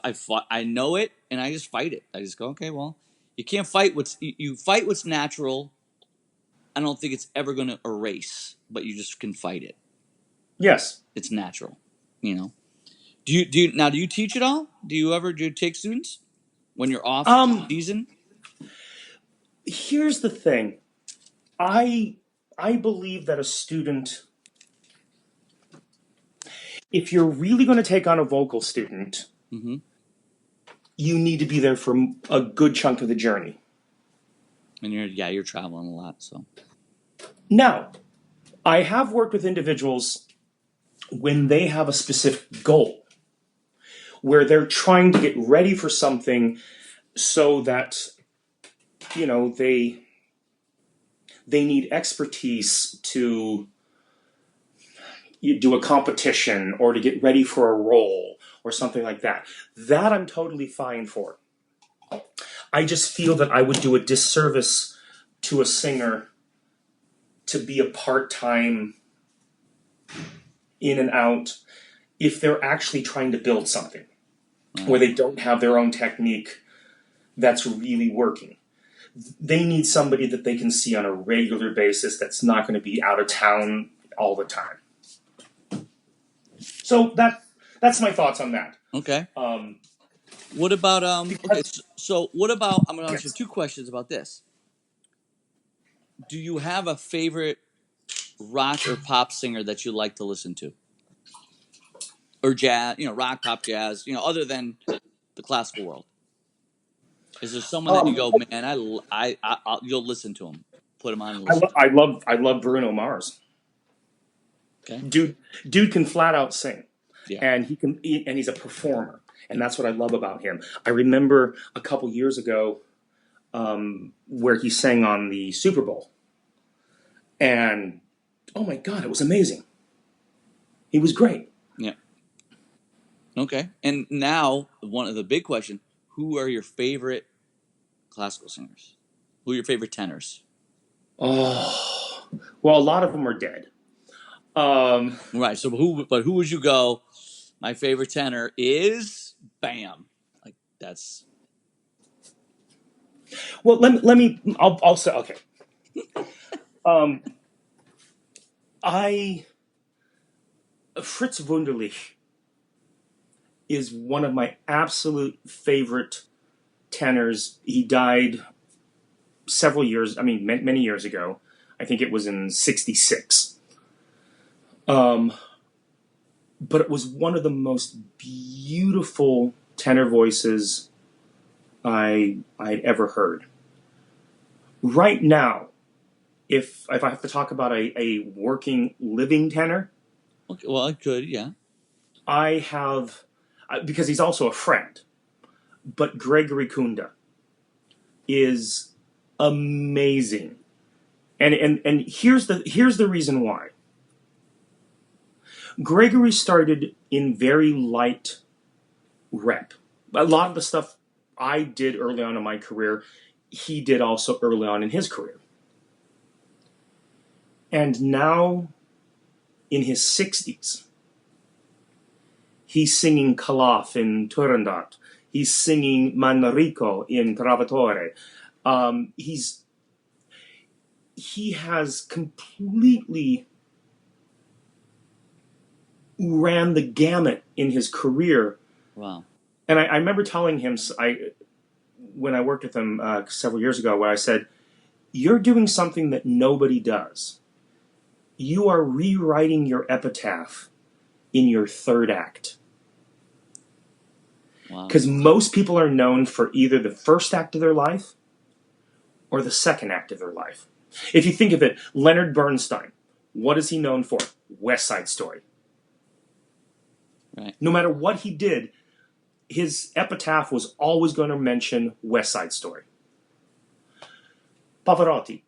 I know it, and I just fight it. I just go, okay, well, you can't fight you fight what's natural. I don't think it's ever going to erase, but you just can fight it. Yes, it's natural, Do you teach at all? Do you take students when you're off season? Here's the thing. I believe that a student, if you're really going to take on a vocal student, Mm-hmm. you need to be there for a good chunk of the journey. And you're traveling a lot, so. Now, I have worked with individuals when they have a specific goal, where they're trying to get ready for something so that, they need expertise to do a competition or to get ready for a role or something like that. That I'm totally fine for. I just feel that I would do a disservice to a singer to be a part-time in and out if they're actually trying to build something where they don't have their own technique that's really working. They need somebody that they can see on a regular basis that's not going to be out of town all the time. So that's my thoughts on that. Okay. What about okay, so what about, I'm going to ask you 2 questions about this. Do you have a favorite rock or pop singer that you like to listen to? Or jazz, rock, pop, jazz, other than the classical world? Is there someone that you go, man, you'll listen to him, put him on and listen? I love Bruno Mars. Okay. Dude can flat out sing, Yeah. and he's a performer, and that's what I love about him. I remember a couple years ago, where he sang on the Super Bowl, and oh my God, it was amazing. He was great. Yeah. Okay. And now one of the big question: who are your favorite classical singers? Who are your favorite tenors? Oh, well, a lot of them are dead. Right. So who would you go? My favorite tenor is bam. Like that's. Well, I'll say, okay. Fritz Wunderlich is one of my absolute favorite tenors. He died many years ago. I think it was in '66. But it was one of the most beautiful tenor voices I'd ever heard. Right now, if I have to talk about a working, living tenor, Okay, well, I could, yeah. I have, because he's also a friend, but Gregory Kunda is amazing. And here's the reason why. Gregory started in very light rep. A lot of the stuff I did early on in my career, he did also early on in his career. And now, in his 60s, he's singing Calaf in Turandot. He's singing Manrico in Trovatore. He has completely ran the gamut in his career. Wow. And I remember telling him, when I worked with him several years ago, where I said, "You're doing something that nobody does. You are rewriting your epitaph in your third act." Because most people are known for either the first act of their life or the second act of their life. If you think of it, Leonard Bernstein, what is he known for? West Side Story. Right. No matter what he did, his epitaph was always going to mention West Side Story. Pavarotti,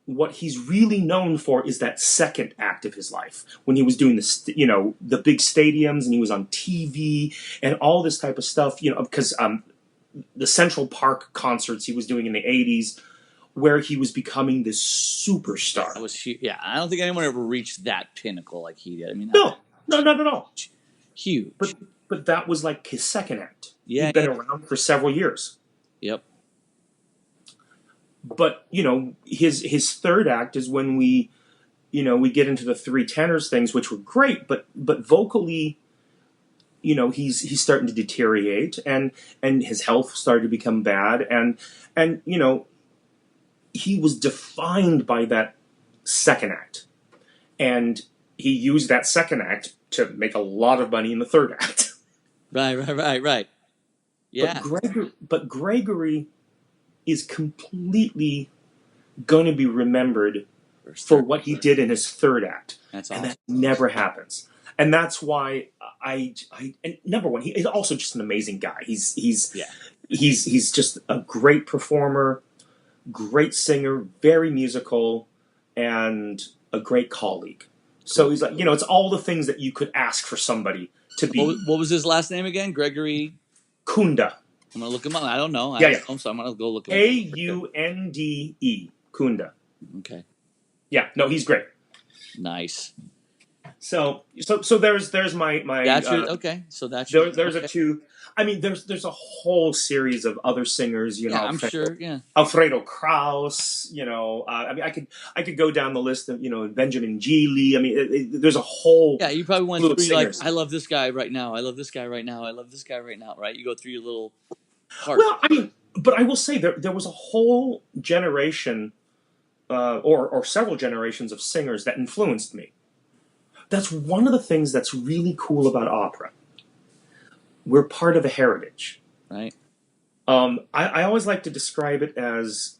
what he's really known for is that second act of his life, when he was doing the big stadiums and he was on TV and all this type of stuff, because the Central Park concerts he was doing in the 80s, where he was becoming this superstar. That was huge. Yeah, I don't think anyone ever reached that pinnacle like he did. I mean, no, not at all. Huge. But that was like his second act. Yeah, he'd been around for several years. Yep. But his third act is when we get into the three tenors things, which were great. But vocally, he's starting to deteriorate, and his health started to become bad, and he was defined by that second act, and he used that second act to make a lot of money in the third act. Right. Yeah. But Gregory is completely going to be remembered for what he did in his third act. That's awesome. And that never happens. And that's why and number one, he's also just an amazing guy. He's just a great performer, great singer, very musical, and a great colleague. So he's like, it's all the things that you could ask for somebody to be. What was his last name again? Gregory Kunda. I'm gonna look him up. I don't know. So I'm gonna go look him up. Aunde. Kunda. Okay. Yeah. No, he's great. Nice. So there's my. That's okay. So that's there's a two. I mean, there's a whole series of other singers. I'm sure. Yeah. Alfredo Kraus. I mean, I could go down the list of Benjamin Gili. I mean, there's a whole. Yeah, you probably went through like, I love this guy right now. I love this guy right now. I love this guy right now. Right? You go through your little. Heart. Well, I mean, but I will say there was a whole generation, or several generations of singers that influenced me. That's one of the things that's really cool about opera. We're part of a heritage. Right. I always like to describe it as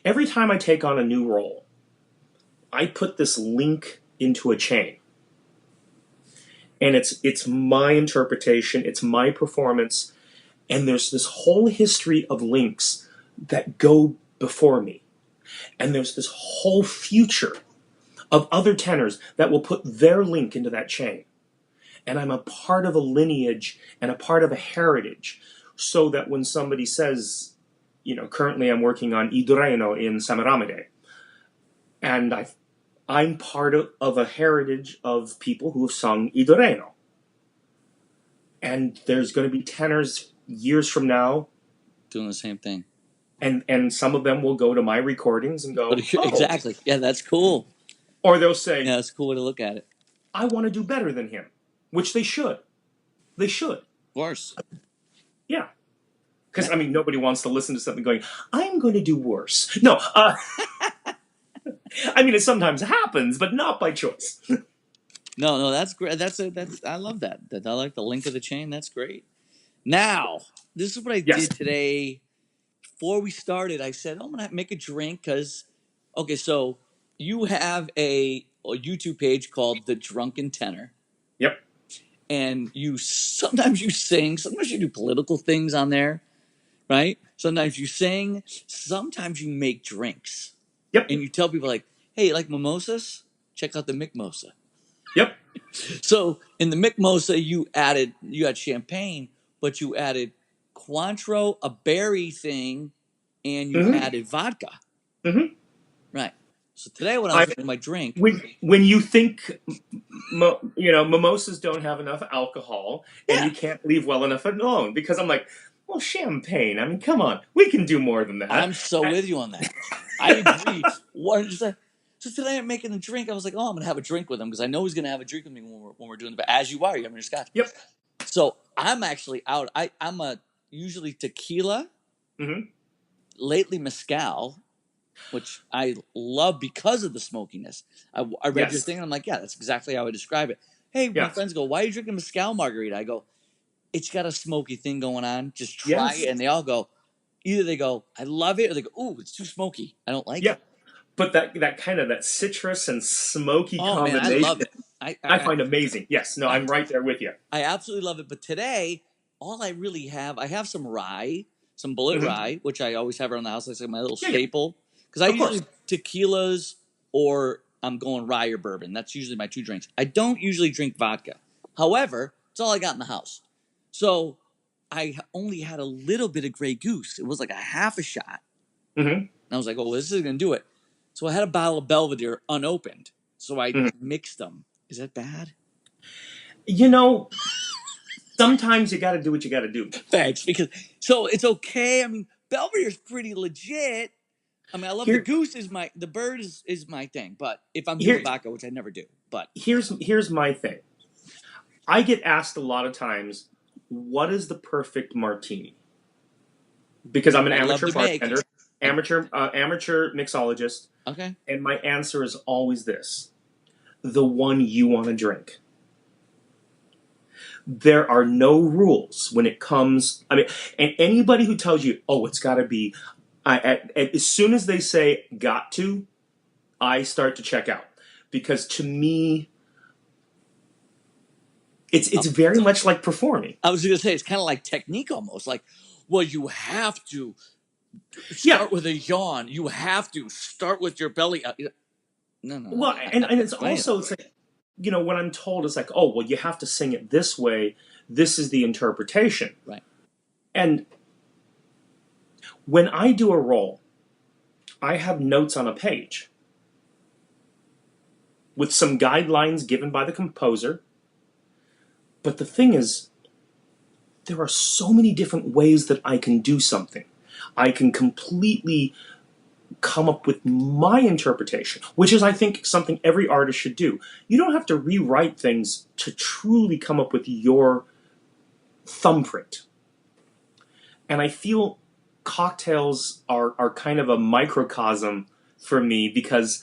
every time I take on a new role, I put this link into a chain. And it's my interpretation, it's my performance, and there's this whole history of links that go before me. And there's this whole future of other tenors that will put their link into that chain. And I'm a part of a lineage and a part of a heritage, so that when somebody says, currently I'm working on I Dureno in Semiramide, and I'm part of a heritage of people who have sung I Dureno. And there's going to be tenors years from now doing the same thing. And some of them will go to my recordings and go, exactly. Yeah, that's cool. Or they'll say, yeah, that's a cool way to look at it. I want to do better than him, which they should. They should. Of course. Yeah. Because, I mean, nobody wants to listen to something going, I'm going to do worse. No. I mean, it sometimes happens, but not by choice. No, that's great. I love that. I like the link of the chain. That's great. Now, this is what I did today. Before we started, I said, I'm going to make a drink because, okay, so you have a YouTube page called The Drunken Tenor. Yep. And sometimes you sing, sometimes you do political things on there, right? Sometimes you sing, sometimes you make drinks. Yep. And you tell people like, hey, you like mimosas? Check out the Micmosa. Yep. So in the Micmosa, you had champagne, but you added Cointreau, a berry thing, and you added vodka. Mm-hmm. Right. So today when I was making my drink... When you think, mimosas don't have enough alcohol, and you can't leave well enough alone, because I'm like, well, champagne, I mean, come on, we can do more than that. I'm so with you on that. I agree. 100%. So today I'm making a drink. I was like, I'm going to have a drink with him, because I know he's going to have a drink with me when we're doing it. But as you are, you're having your scotch. Yep. So I'm actually out. I'm usually tequila, lately mezcal, which I love because of the smokiness. I read your thing, and I'm like, yeah, that's exactly how I describe it. Hey, my friends go, why are you drinking mezcal margarita? I go, it's got a smoky thing going on. Just try it. And they all go, either they go, I love it, or they go, ooh, it's too smoky. I don't like it. But that kind of that citrus and smoky combination, man, I love it. I find amazing. Yes, no, I'm right there with you. I absolutely love it. But today, all I really have, I have some rye, some bullet rye, which I always have around the house. It's like my little staple. Because I usually tequilas, or I'm going rye or bourbon. That's usually my two drinks. I don't usually drink vodka. However, it's all I got in the house. So I only had a little bit of Grey Goose. It was like a half a shot. And I was like, oh, well, this is going to do it. So I had a bottle of Belvedere unopened. So I mixed them. Is that bad? Sometimes you got to do what you got to do. Thanks. So it's okay. I mean, Belvedere's pretty legit. I mean, I love the goose the bird is my thing. But if I'm doing vodka, which I never do. But here's my thing. I get asked a lot of times, what is the perfect martini? Because I'm an amateur bartender, amateur mixologist. Okay. And my answer is always this: the one you want to drink. There are no rules when it comes. I mean, and anybody who tells you, "Oh, it's got to be," as soon as they say "got to," I start to check out, because to me, it's very much like performing. I was going to say it's kind of like technique almost. Like, well, you have to start with a yawn. You have to start with your belly up. No. Well, and it's also, it's like, when I'm told, it's like, oh, well, you have to sing it this way. This is the interpretation. Right. And when I do a role, I have notes on a page with some guidelines given by the composer. But the thing is, there are so many different ways that I can do something. I can completely come up with my interpretation, which is, I think, something every artist should do. You don't have to rewrite things to truly come up with your thumbprint. And I feel cocktails are kind of a microcosm for me, because,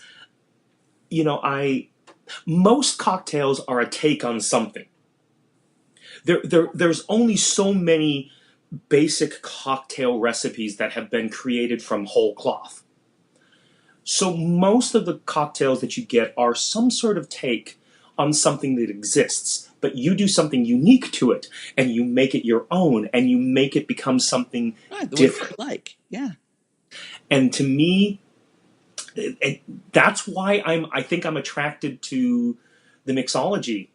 most cocktails are a take on something. There's only so many basic cocktail recipes that have been created from whole cloth. So most of the cocktails that you get are some sort of take on something that exists, but you do something unique to it, and you make it your own, and you make it become something different. Yeah. And to me, that's why I think I'm attracted to the mixology,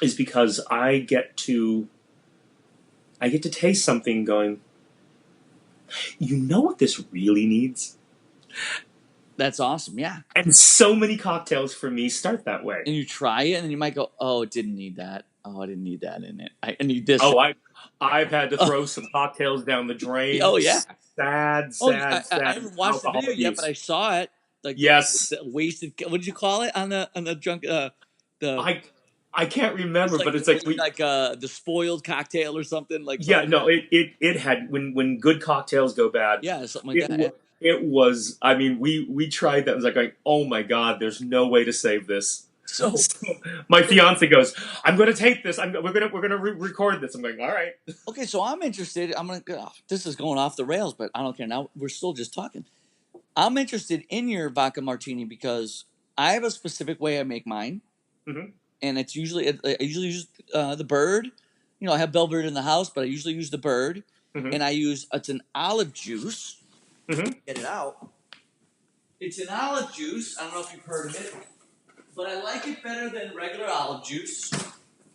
is because I get to taste something going, you know what this really needs? That's awesome, yeah. And so many cocktails for me start that way. And you try it, and you might go, oh, it didn't need that. Oh, I didn't need that in it. I need this. Oh, I've had to throw some cocktails down the drain. Oh, yeah. Sad. I haven't watched the video yet, but I saw it. Like, yes. The wasted. What did you call it on the drunk? I can't remember, but it's like the spoiled cocktail or something. No, it had, when good cocktails go bad. Yeah, something like that. It was. I mean, we tried that. It was like going, oh my god, there's no way to save this. So my fiance goes, I'm going to tape this. We're gonna record this. I'm going, all right. Okay, so I'm interested. This is going off the rails, but I don't care. Now we're still just talking. I'm interested in your vodka martini because I have a specific way I make mine. Mm-hmm. And it's usually, I usually use the bird. I have Belvedere in the house, but I usually use the bird. Mm-hmm. And it's an olive juice. Mm-hmm. Get it out. It's an olive juice. I don't know if you've heard of it, but I like it better than regular olive juice.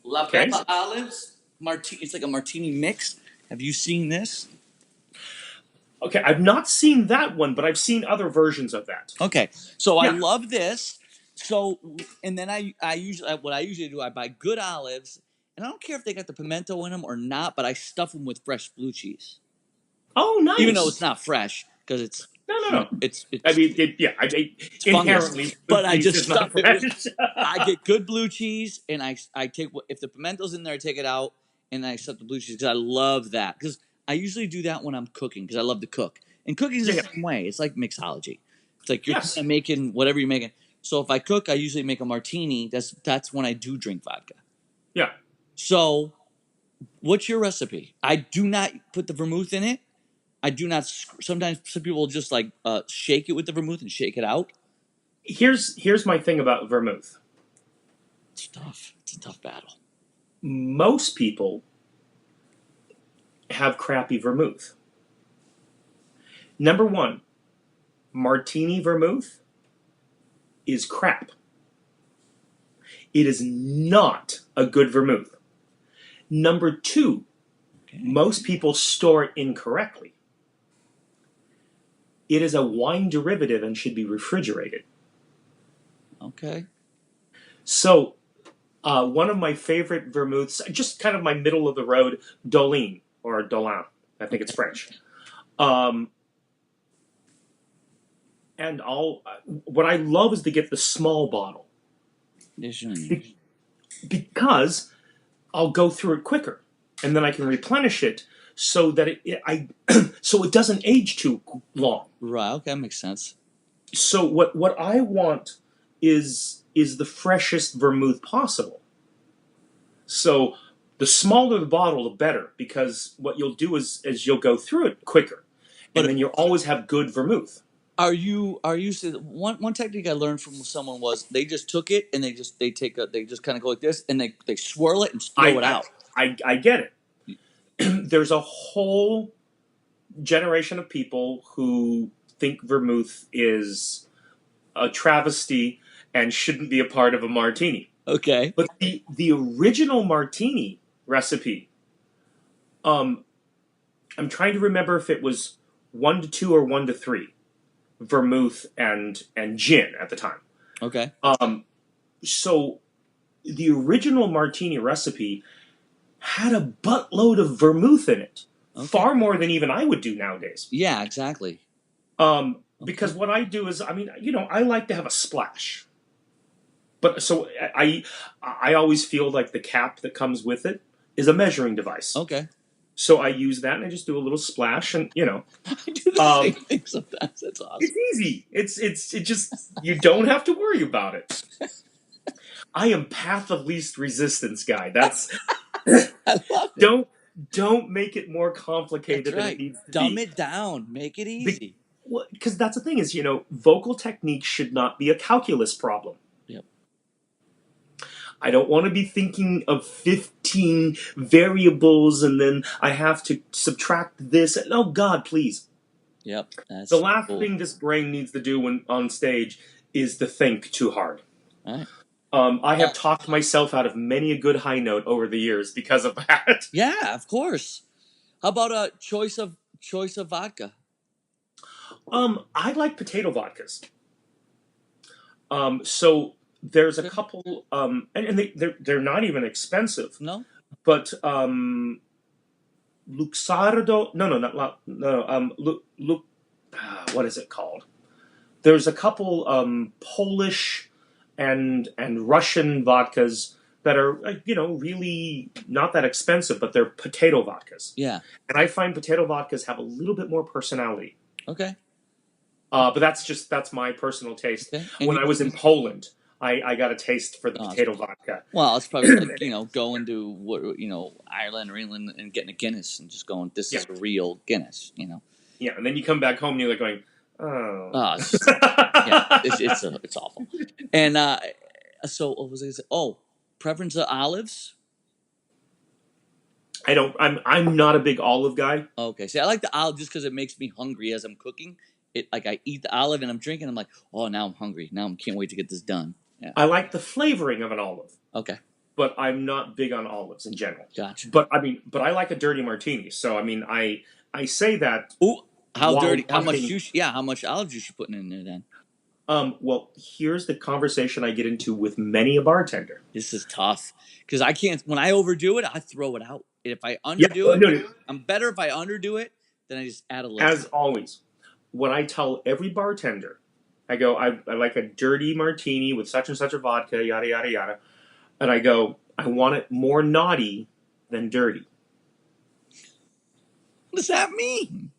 La Bella Olives. It's like a martini mix. Have you seen this? Okay, I've not seen that one, but I've seen other versions of that. Okay, so I love this. So, and then what I usually do, I buy good olives, and I don't care if they got the pimento in them or not, but I stuff them with fresh blue cheese. Oh, nice! Even though it's not fresh, because it's no. It's it's inherently. But I just stuff it. I get good blue cheese, and I take, if the pimento's in there, I take it out, and I stuff the blue cheese because I love that. Because I usually do that when I'm cooking because I love to cook, and cooking is the same way. It's like mixology. It's like you're making whatever you're making. So if I cook, I usually make a martini. That's when I do drink vodka. Yeah. So, what's your recipe? I do not put the vermouth in it. I do not. Sometimes some people just shake it with the vermouth and shake it out. Here's my thing about vermouth. It's tough. It's a tough battle. Most people have crappy vermouth. Number one, martini vermouth is crap. It is not a good vermouth. Number two, most people store it incorrectly. It is a wine derivative and should be refrigerated. Okay. So, one of my favorite vermouths, just kind of my middle of the road, Dolin, or Dolin, I think it's French. And what I love is to get the small bottle. Because I'll go through it quicker, and then I can replenish it so that so it doesn't age too long. Right. Okay, that makes sense. So what I want is the freshest vermouth possible. So the smaller the bottle, the better, because what you'll do is you'll go through it quicker, and then you'll always have good vermouth. Are you one technique I learned from someone was they just took it and they just kind of go like this and they swirl it and throw it out. I get it. There's a whole generation of people who think vermouth is a travesty and shouldn't be a part of a martini. Okay. But the original martini recipe, I'm trying to remember if it was 1 to 2 or 1 to 3 vermouth and gin at the time. Okay. So the original martini recipe had a buttload of vermouth in it. Okay. Far more than even I would do nowadays. Yeah, exactly. Because what I do is, I like to have a splash. But so I always feel like the cap that comes with it is a measuring device. Okay. So I use that and I just do a little splash and, I do the same thing sometimes. That's awesome. It's easy. It just, you don't have to worry about it. I am path of least resistance guy. That's, I love it. Don't make it more complicated than it needs to be. Dumb it down. Make it easy. Because that's the thing is, vocal technique should not be a calculus problem. Yep. I don't want to be thinking of 15 variables and then I have to subtract this. Oh, God, please. Yep. The last thing this brain needs to do when on stage is to think too hard. All right. I have talked myself out of many a good high note over the years because of that. Yeah, of course. How about a choice of vodka? I like potato vodkas. So there's a couple, and they're not even expensive. No. But Luxardo, what is it called? There's a couple Polish and Russian vodkas that are really not that expensive, but they're potato vodkas. Yeah. And I find potato vodkas have a little bit more personality. Okay. But that's my personal taste. Okay. When I was in Poland, I got a taste for the potato vodka. Well, it's probably like going to Ireland or England and getting a Guinness and just going, this is a real Guinness. Yeah, and then you come back home and you're like going, oh. It's awful. And so what was I going to say? Oh, preference of olives? I'm not a big olive guy. Okay, see, I like the olive just because it makes me hungry as I'm cooking. I eat the olive and I'm drinking. I'm like, oh, now I'm hungry. Now I can't wait to get this done. Yeah. I like the flavoring of an olive. Okay. But I'm not big on olives in general. Gotcha. But I like a dirty martini. So I say that. Ooh, how dirty? How much olive juice you putting in there then? Well, here's the conversation I get into with many a bartender. This is tough because I can't. When I overdo it, I throw it out. If I underdo it, I'm better if I underdo it than I just add a little. As always, when I tell every bartender, I go, I like a dirty martini with such and such a vodka, yada yada yada, and I go, I want it more naughty than dirty. What does that mean?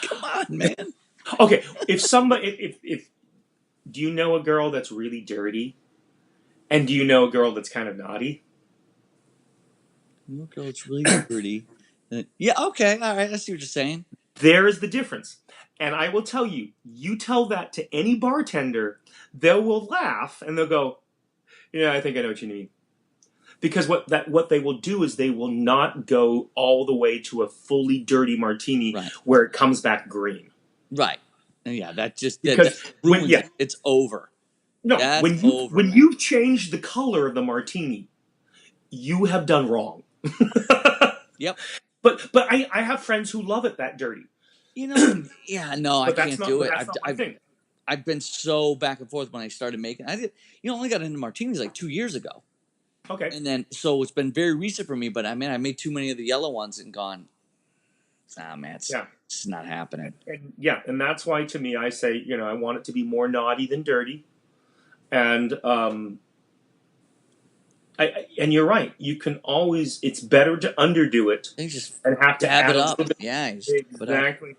Come on, man. Okay, if do you know a girl that's really dirty? And do you know a girl that's kind of naughty? No girl that's really dirty. Yeah, okay, all right, I see what you're saying. There is the difference. And I will tell you, you tell that to any bartender, they will laugh and they'll go, yeah, I think I know what you mean. Because what they will do is they will not go all the way to a fully dirty martini where it comes back green. Right. Yeah, that ruins it. It's over. No, when you've changed the color of the martini, you have done wrong. Yep. But I have friends who love it that dirty. I can't do it. I've been so back and forth when I started making. I only got into martinis like 2 years ago. Okay. And then so it's been very recent for me. But I made too many of the yellow ones and gone. Man, it's not happening. And that's why to me I say I want it to be more naughty than dirty, and And you're right. You can always. It's better to underdo it You just and have to dab add it a up. little bit. Yeah, you just dab it up. Exactly.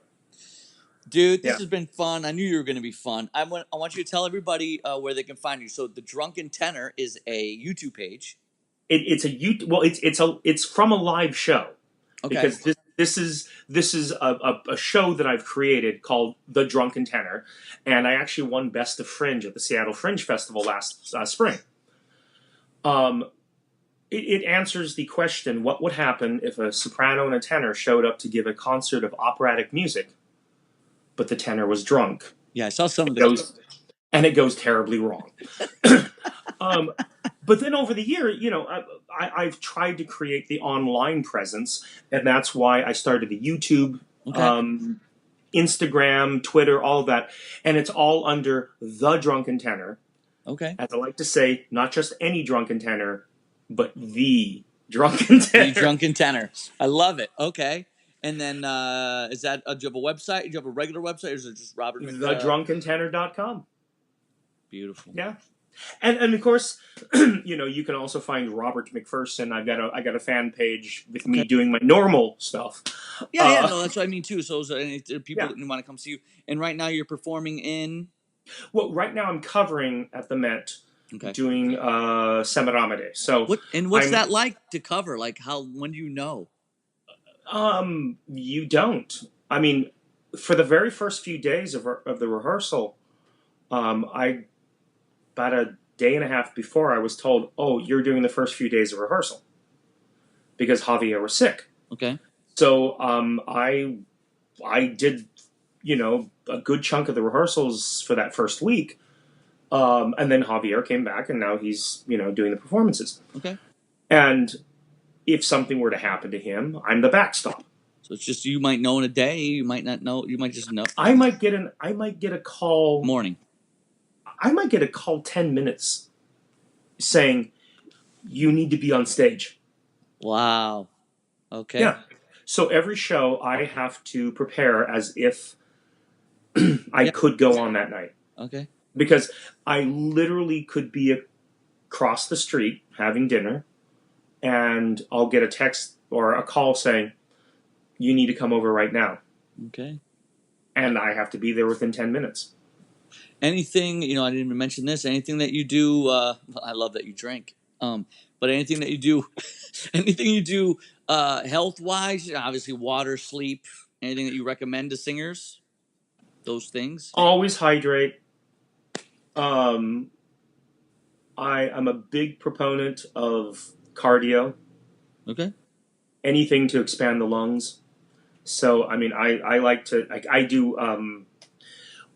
Dude, this Yeah. has been fun. I knew you were going to be fun. I want you to tell everybody where they can find you. So, the Drunken Tenor is a YouTube page. It's a well. It's from a live show. Okay. Because this is a show that I've created called The Drunken Tenor, and I actually won Best of Fringe at the Seattle Fringe Festival last spring. It answers the question: what would happen if a soprano and a tenor showed up to give a concert of operatic music, but the tenor was drunk? Yeah, I saw some of it goes terribly wrong. But then over the year, I've tried to create the online presence, and that's why I started the YouTube, Instagram, Twitter, all of that, and it's all under The Drunken Tenor. Okay. As I like to say, not just any drunken tenor, but the drunken tenor. The Drunken Tenor. I love it. Okay. And then, is that, do you have a website? Do you have a regular website, or is it just Robert TheDrunkenTenor.com. Beautiful. Yeah. And of course, you can also find Robert McPherson. I got a fan page with me doing my normal stuff. Yeah, no, that's what I mean too. So people that want to come see you. And right now you're performing in. Well, right now I'm covering at the Met, doing Semiramide. So what's that like to cover? Like when do you know? You don't. I mean, for the very first few days of the rehearsal, about a day and a half before, I was told, "Oh, you're doing the first few days of rehearsal," because Javier was sick. Okay. So I did, a good chunk of the rehearsals for that first week, and then Javier came back, and now he's doing the performances. Okay. And if something were to happen to him, I'm the backstop. So it's just, you might know in a day, you might not know, you might just know. I might get a call. Morning. I might get a call 10 minutes saying, you need to be on stage. Wow. Okay. Yeah. So every show I have to prepare as if I could go on that night. Okay. Because I literally could be across the street having dinner, and I'll get a text or a call saying, you need to come over right now. Okay. And I have to be there within 10 minutes. Anything, I didn't even mention this, anything that you do, I love that you drink, but anything that you do, health-wise, obviously water, sleep, anything that you recommend to singers, those things? Always hydrate. I am a big proponent of cardio. Okay. Anything to expand the lungs. So, I mean, I like to, I do,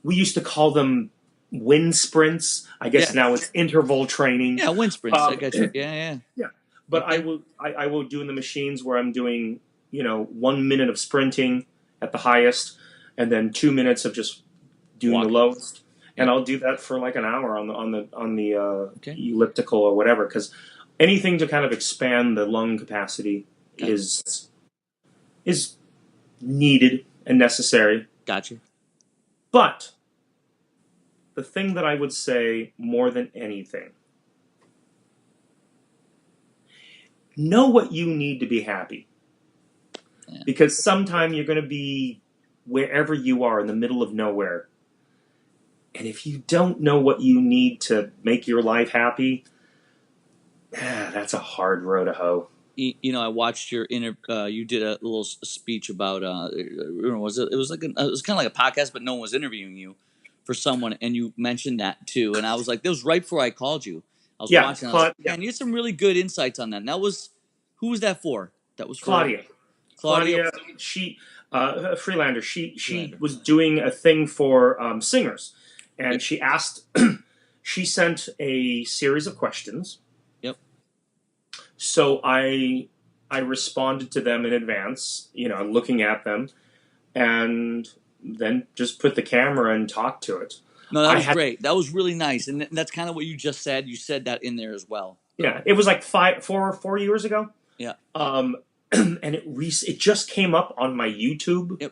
we used to call them wind sprints. I guess now it's interval training. Yeah, wind sprints. I got you. Yeah. Yeah. But I will do in the machines where I'm doing, 1 minute of sprinting at the highest, and then 2 minutes of just doing the lowest. And I'll do that for like an hour on the elliptical or whatever, because anything to kind of expand the lung capacity is needed and necessary. Gotcha. But the thing that I would say more than anything, know what you need to be happy. Yeah. Because sometime you're going to be wherever you are in the middle of nowhere. And if you don't know what you need to make your life happy, that's a hard row to hoe. I watched your you did a little speech about it was kind of like a podcast, but no one was interviewing you for someone, and you mentioned that too. And I was like, that was right before I called you. I was watching. I was like, man, you had some really good insights on that. And who was that for? That was for Claudia. She Freelander. She was doing a thing for singers, and she asked. She sent a series of questions. Yep. So I responded to them in advance, looking at them, and then just put the camera and talked to it. No, that was great. That was really nice, and that's kind of what you just said. You said that in there as well. Yeah, it was like 4 years ago. Yeah. And it just came up on my YouTube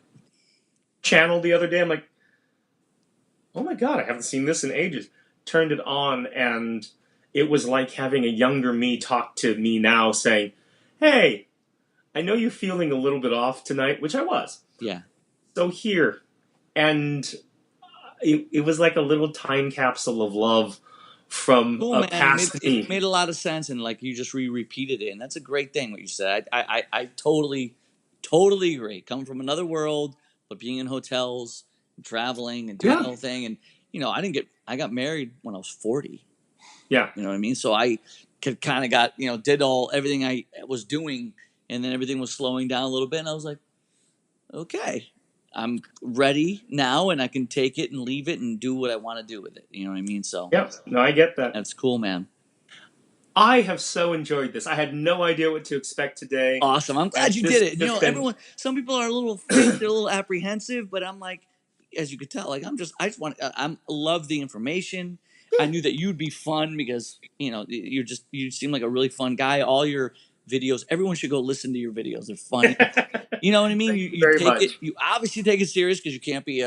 channel the other day. I'm like, oh my god, I haven't seen this in ages. Turned it on, and it was like having a younger me talk to me now saying, hey, I know you're feeling a little bit off tonight, which I was. Yeah. So here. And it was like a little time capsule of love from Cool, a man. past me. It made a lot of sense, and like you just repeated it, and that's a great thing what you said. I totally agree. Coming from another world, but being in hotels, and traveling, and doing the whole thing, and I got married when I was 40. Yeah. You know what I mean? So I kind of got did everything I was doing, and then everything was slowing down a little bit, and I was like, okay, I'm ready now, and I can take it and leave it and do what I want to do with it. You know what I mean? So Yep. No, I get that. that's cool, man. I have so enjoyed this. I had no idea what to expect today. Awesome. I'm glad you did it. Everyone, some people are a little fake, they're a little apprehensive, but I'm like, as you could tell, like I just want, love the information. I knew that you'd be fun because, you seem like a really fun guy. All your videos, everyone should go listen to your videos. They're funny. You know what I mean? You take much. You obviously take it serious because you can't be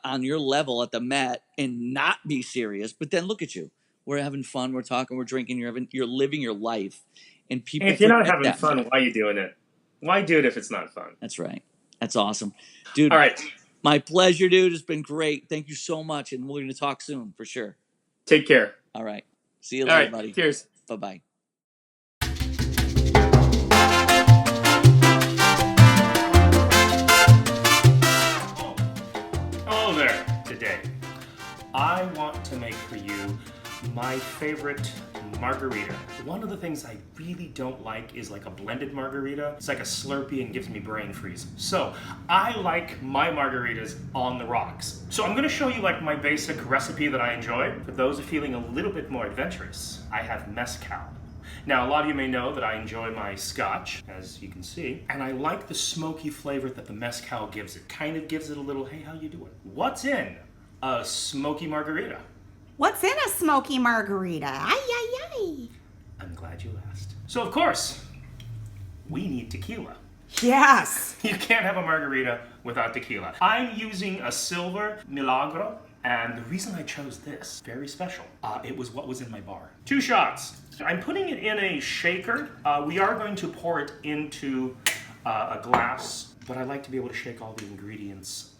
on your level at the Met and not be serious. But then look at you. We're having fun. We're talking. We're drinking. You're living your life, and people. And if you're not having that, fun, why are you doing it? Why do it if it's not fun? That's right. That's awesome, dude. All right. My pleasure, dude. It's been great. Thank you so much, and we're going to talk soon for sure. Take care. All right. See you later, buddy. Cheers. Bye-bye. Hello there. Today, I want to make for you my favorite margarita. One of the things I really don't like is like a blended margarita. It's like a Slurpee and gives me brain freeze. So I like my margaritas on the rocks. So I'm gonna show you like my basic recipe that I enjoy. For those who are feeling a little bit more adventurous, I have Mezcal. Now, a lot of you may know that I enjoy my scotch, as you can see, and I like the smoky flavor that the Mezcal gives it. Kind of gives it a little, hey, how you doing? What's in a smoky margarita? What's in a smoky margarita? Ay, ay, ay. I'm glad you asked. So, of course, we need tequila. Yes. You can't have a margarita without tequila. I'm using a silver Milagro, and the reason I chose this, very special, it was what was in my bar. 2 shots. I'm putting it in a shaker. We are going to pour it into a glass, but I like to be able to shake all the ingredients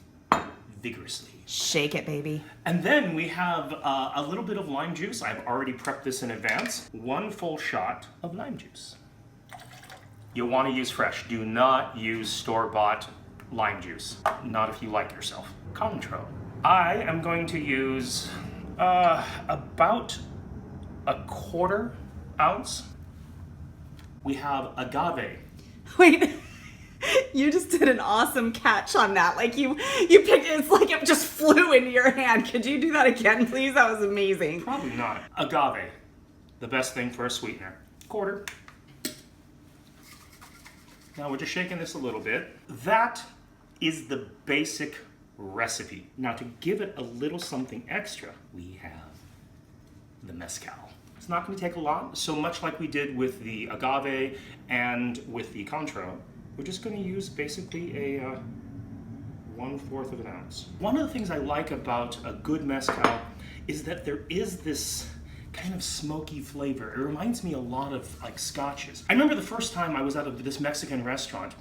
vigorously. Shake it, baby. And then we have a little bit of lime juice. I've already prepped this in advance. 1 full shot of lime juice. You'll want to use fresh. Do not use store-bought lime juice. Not if you like yourself. Cointreau. I am going to use about 1/4 ounce. We have agave. Wait, you just did an awesome catch on that. Like you picked, it's like it just flew into your hand. Could you do that again, please? That was amazing. Probably not. Agave, the best thing for a sweetener. 1/4. Now we're just shaking this a little bit. That is the basic recipe. Now to give it a little something extra, we have the Mezcal. It's not going to take a lot. So much like we did with the agave and with the Cointreau, we're just going to use basically a 1/4 of an ounce. One of the things I like about a good Mezcal is that there is this kind of smoky flavor. It reminds me a lot of like scotches. I remember the first time I was at this Mexican restaurant,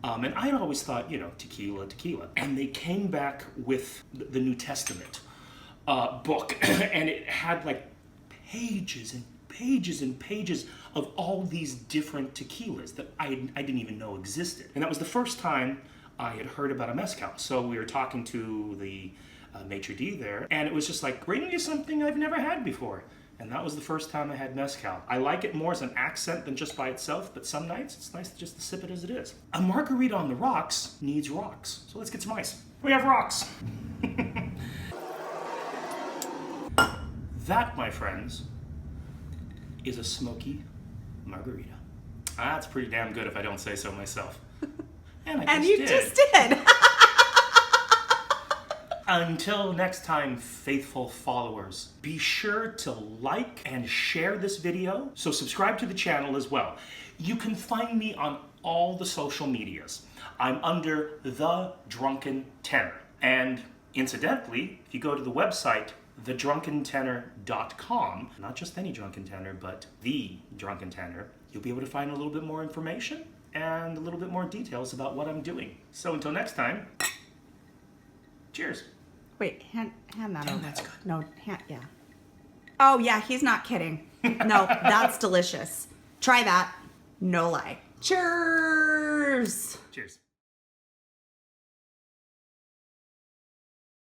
and I had always thought, tequila. And they came back with the New Testament book, and it had like pages and pages and pages of all these different tequilas that I didn't even know existed. And that was the first time I had heard about a Mezcal. So we were talking to the maitre d' there, and it was just like, bring me something I've never had before. And that was the first time I had Mezcal. I like it more as an accent than just by itself, but some nights it's nice just to sip it as it is. A margarita on the rocks needs rocks. So let's get some ice. We have rocks. That, my friends, is a smoky margarita. That's pretty damn good if I don't say so myself. And you just did. Until next time, faithful followers, be sure to like and share this video, so subscribe to the channel as well. You can find me on all the social medias. I'm under The Drunken Tenor. And incidentally, if you go to the website, thedrunkentenor.com. Not just any Drunken Tenor, but the Drunken Tenor. You'll be able to find a little bit more information and a little bit more details about what I'm doing. So until next time, cheers. Wait, hand that over. That's good. No, yeah. Oh, yeah, he's not kidding. No, that's delicious. Try that. No lie. Cheers. Cheers.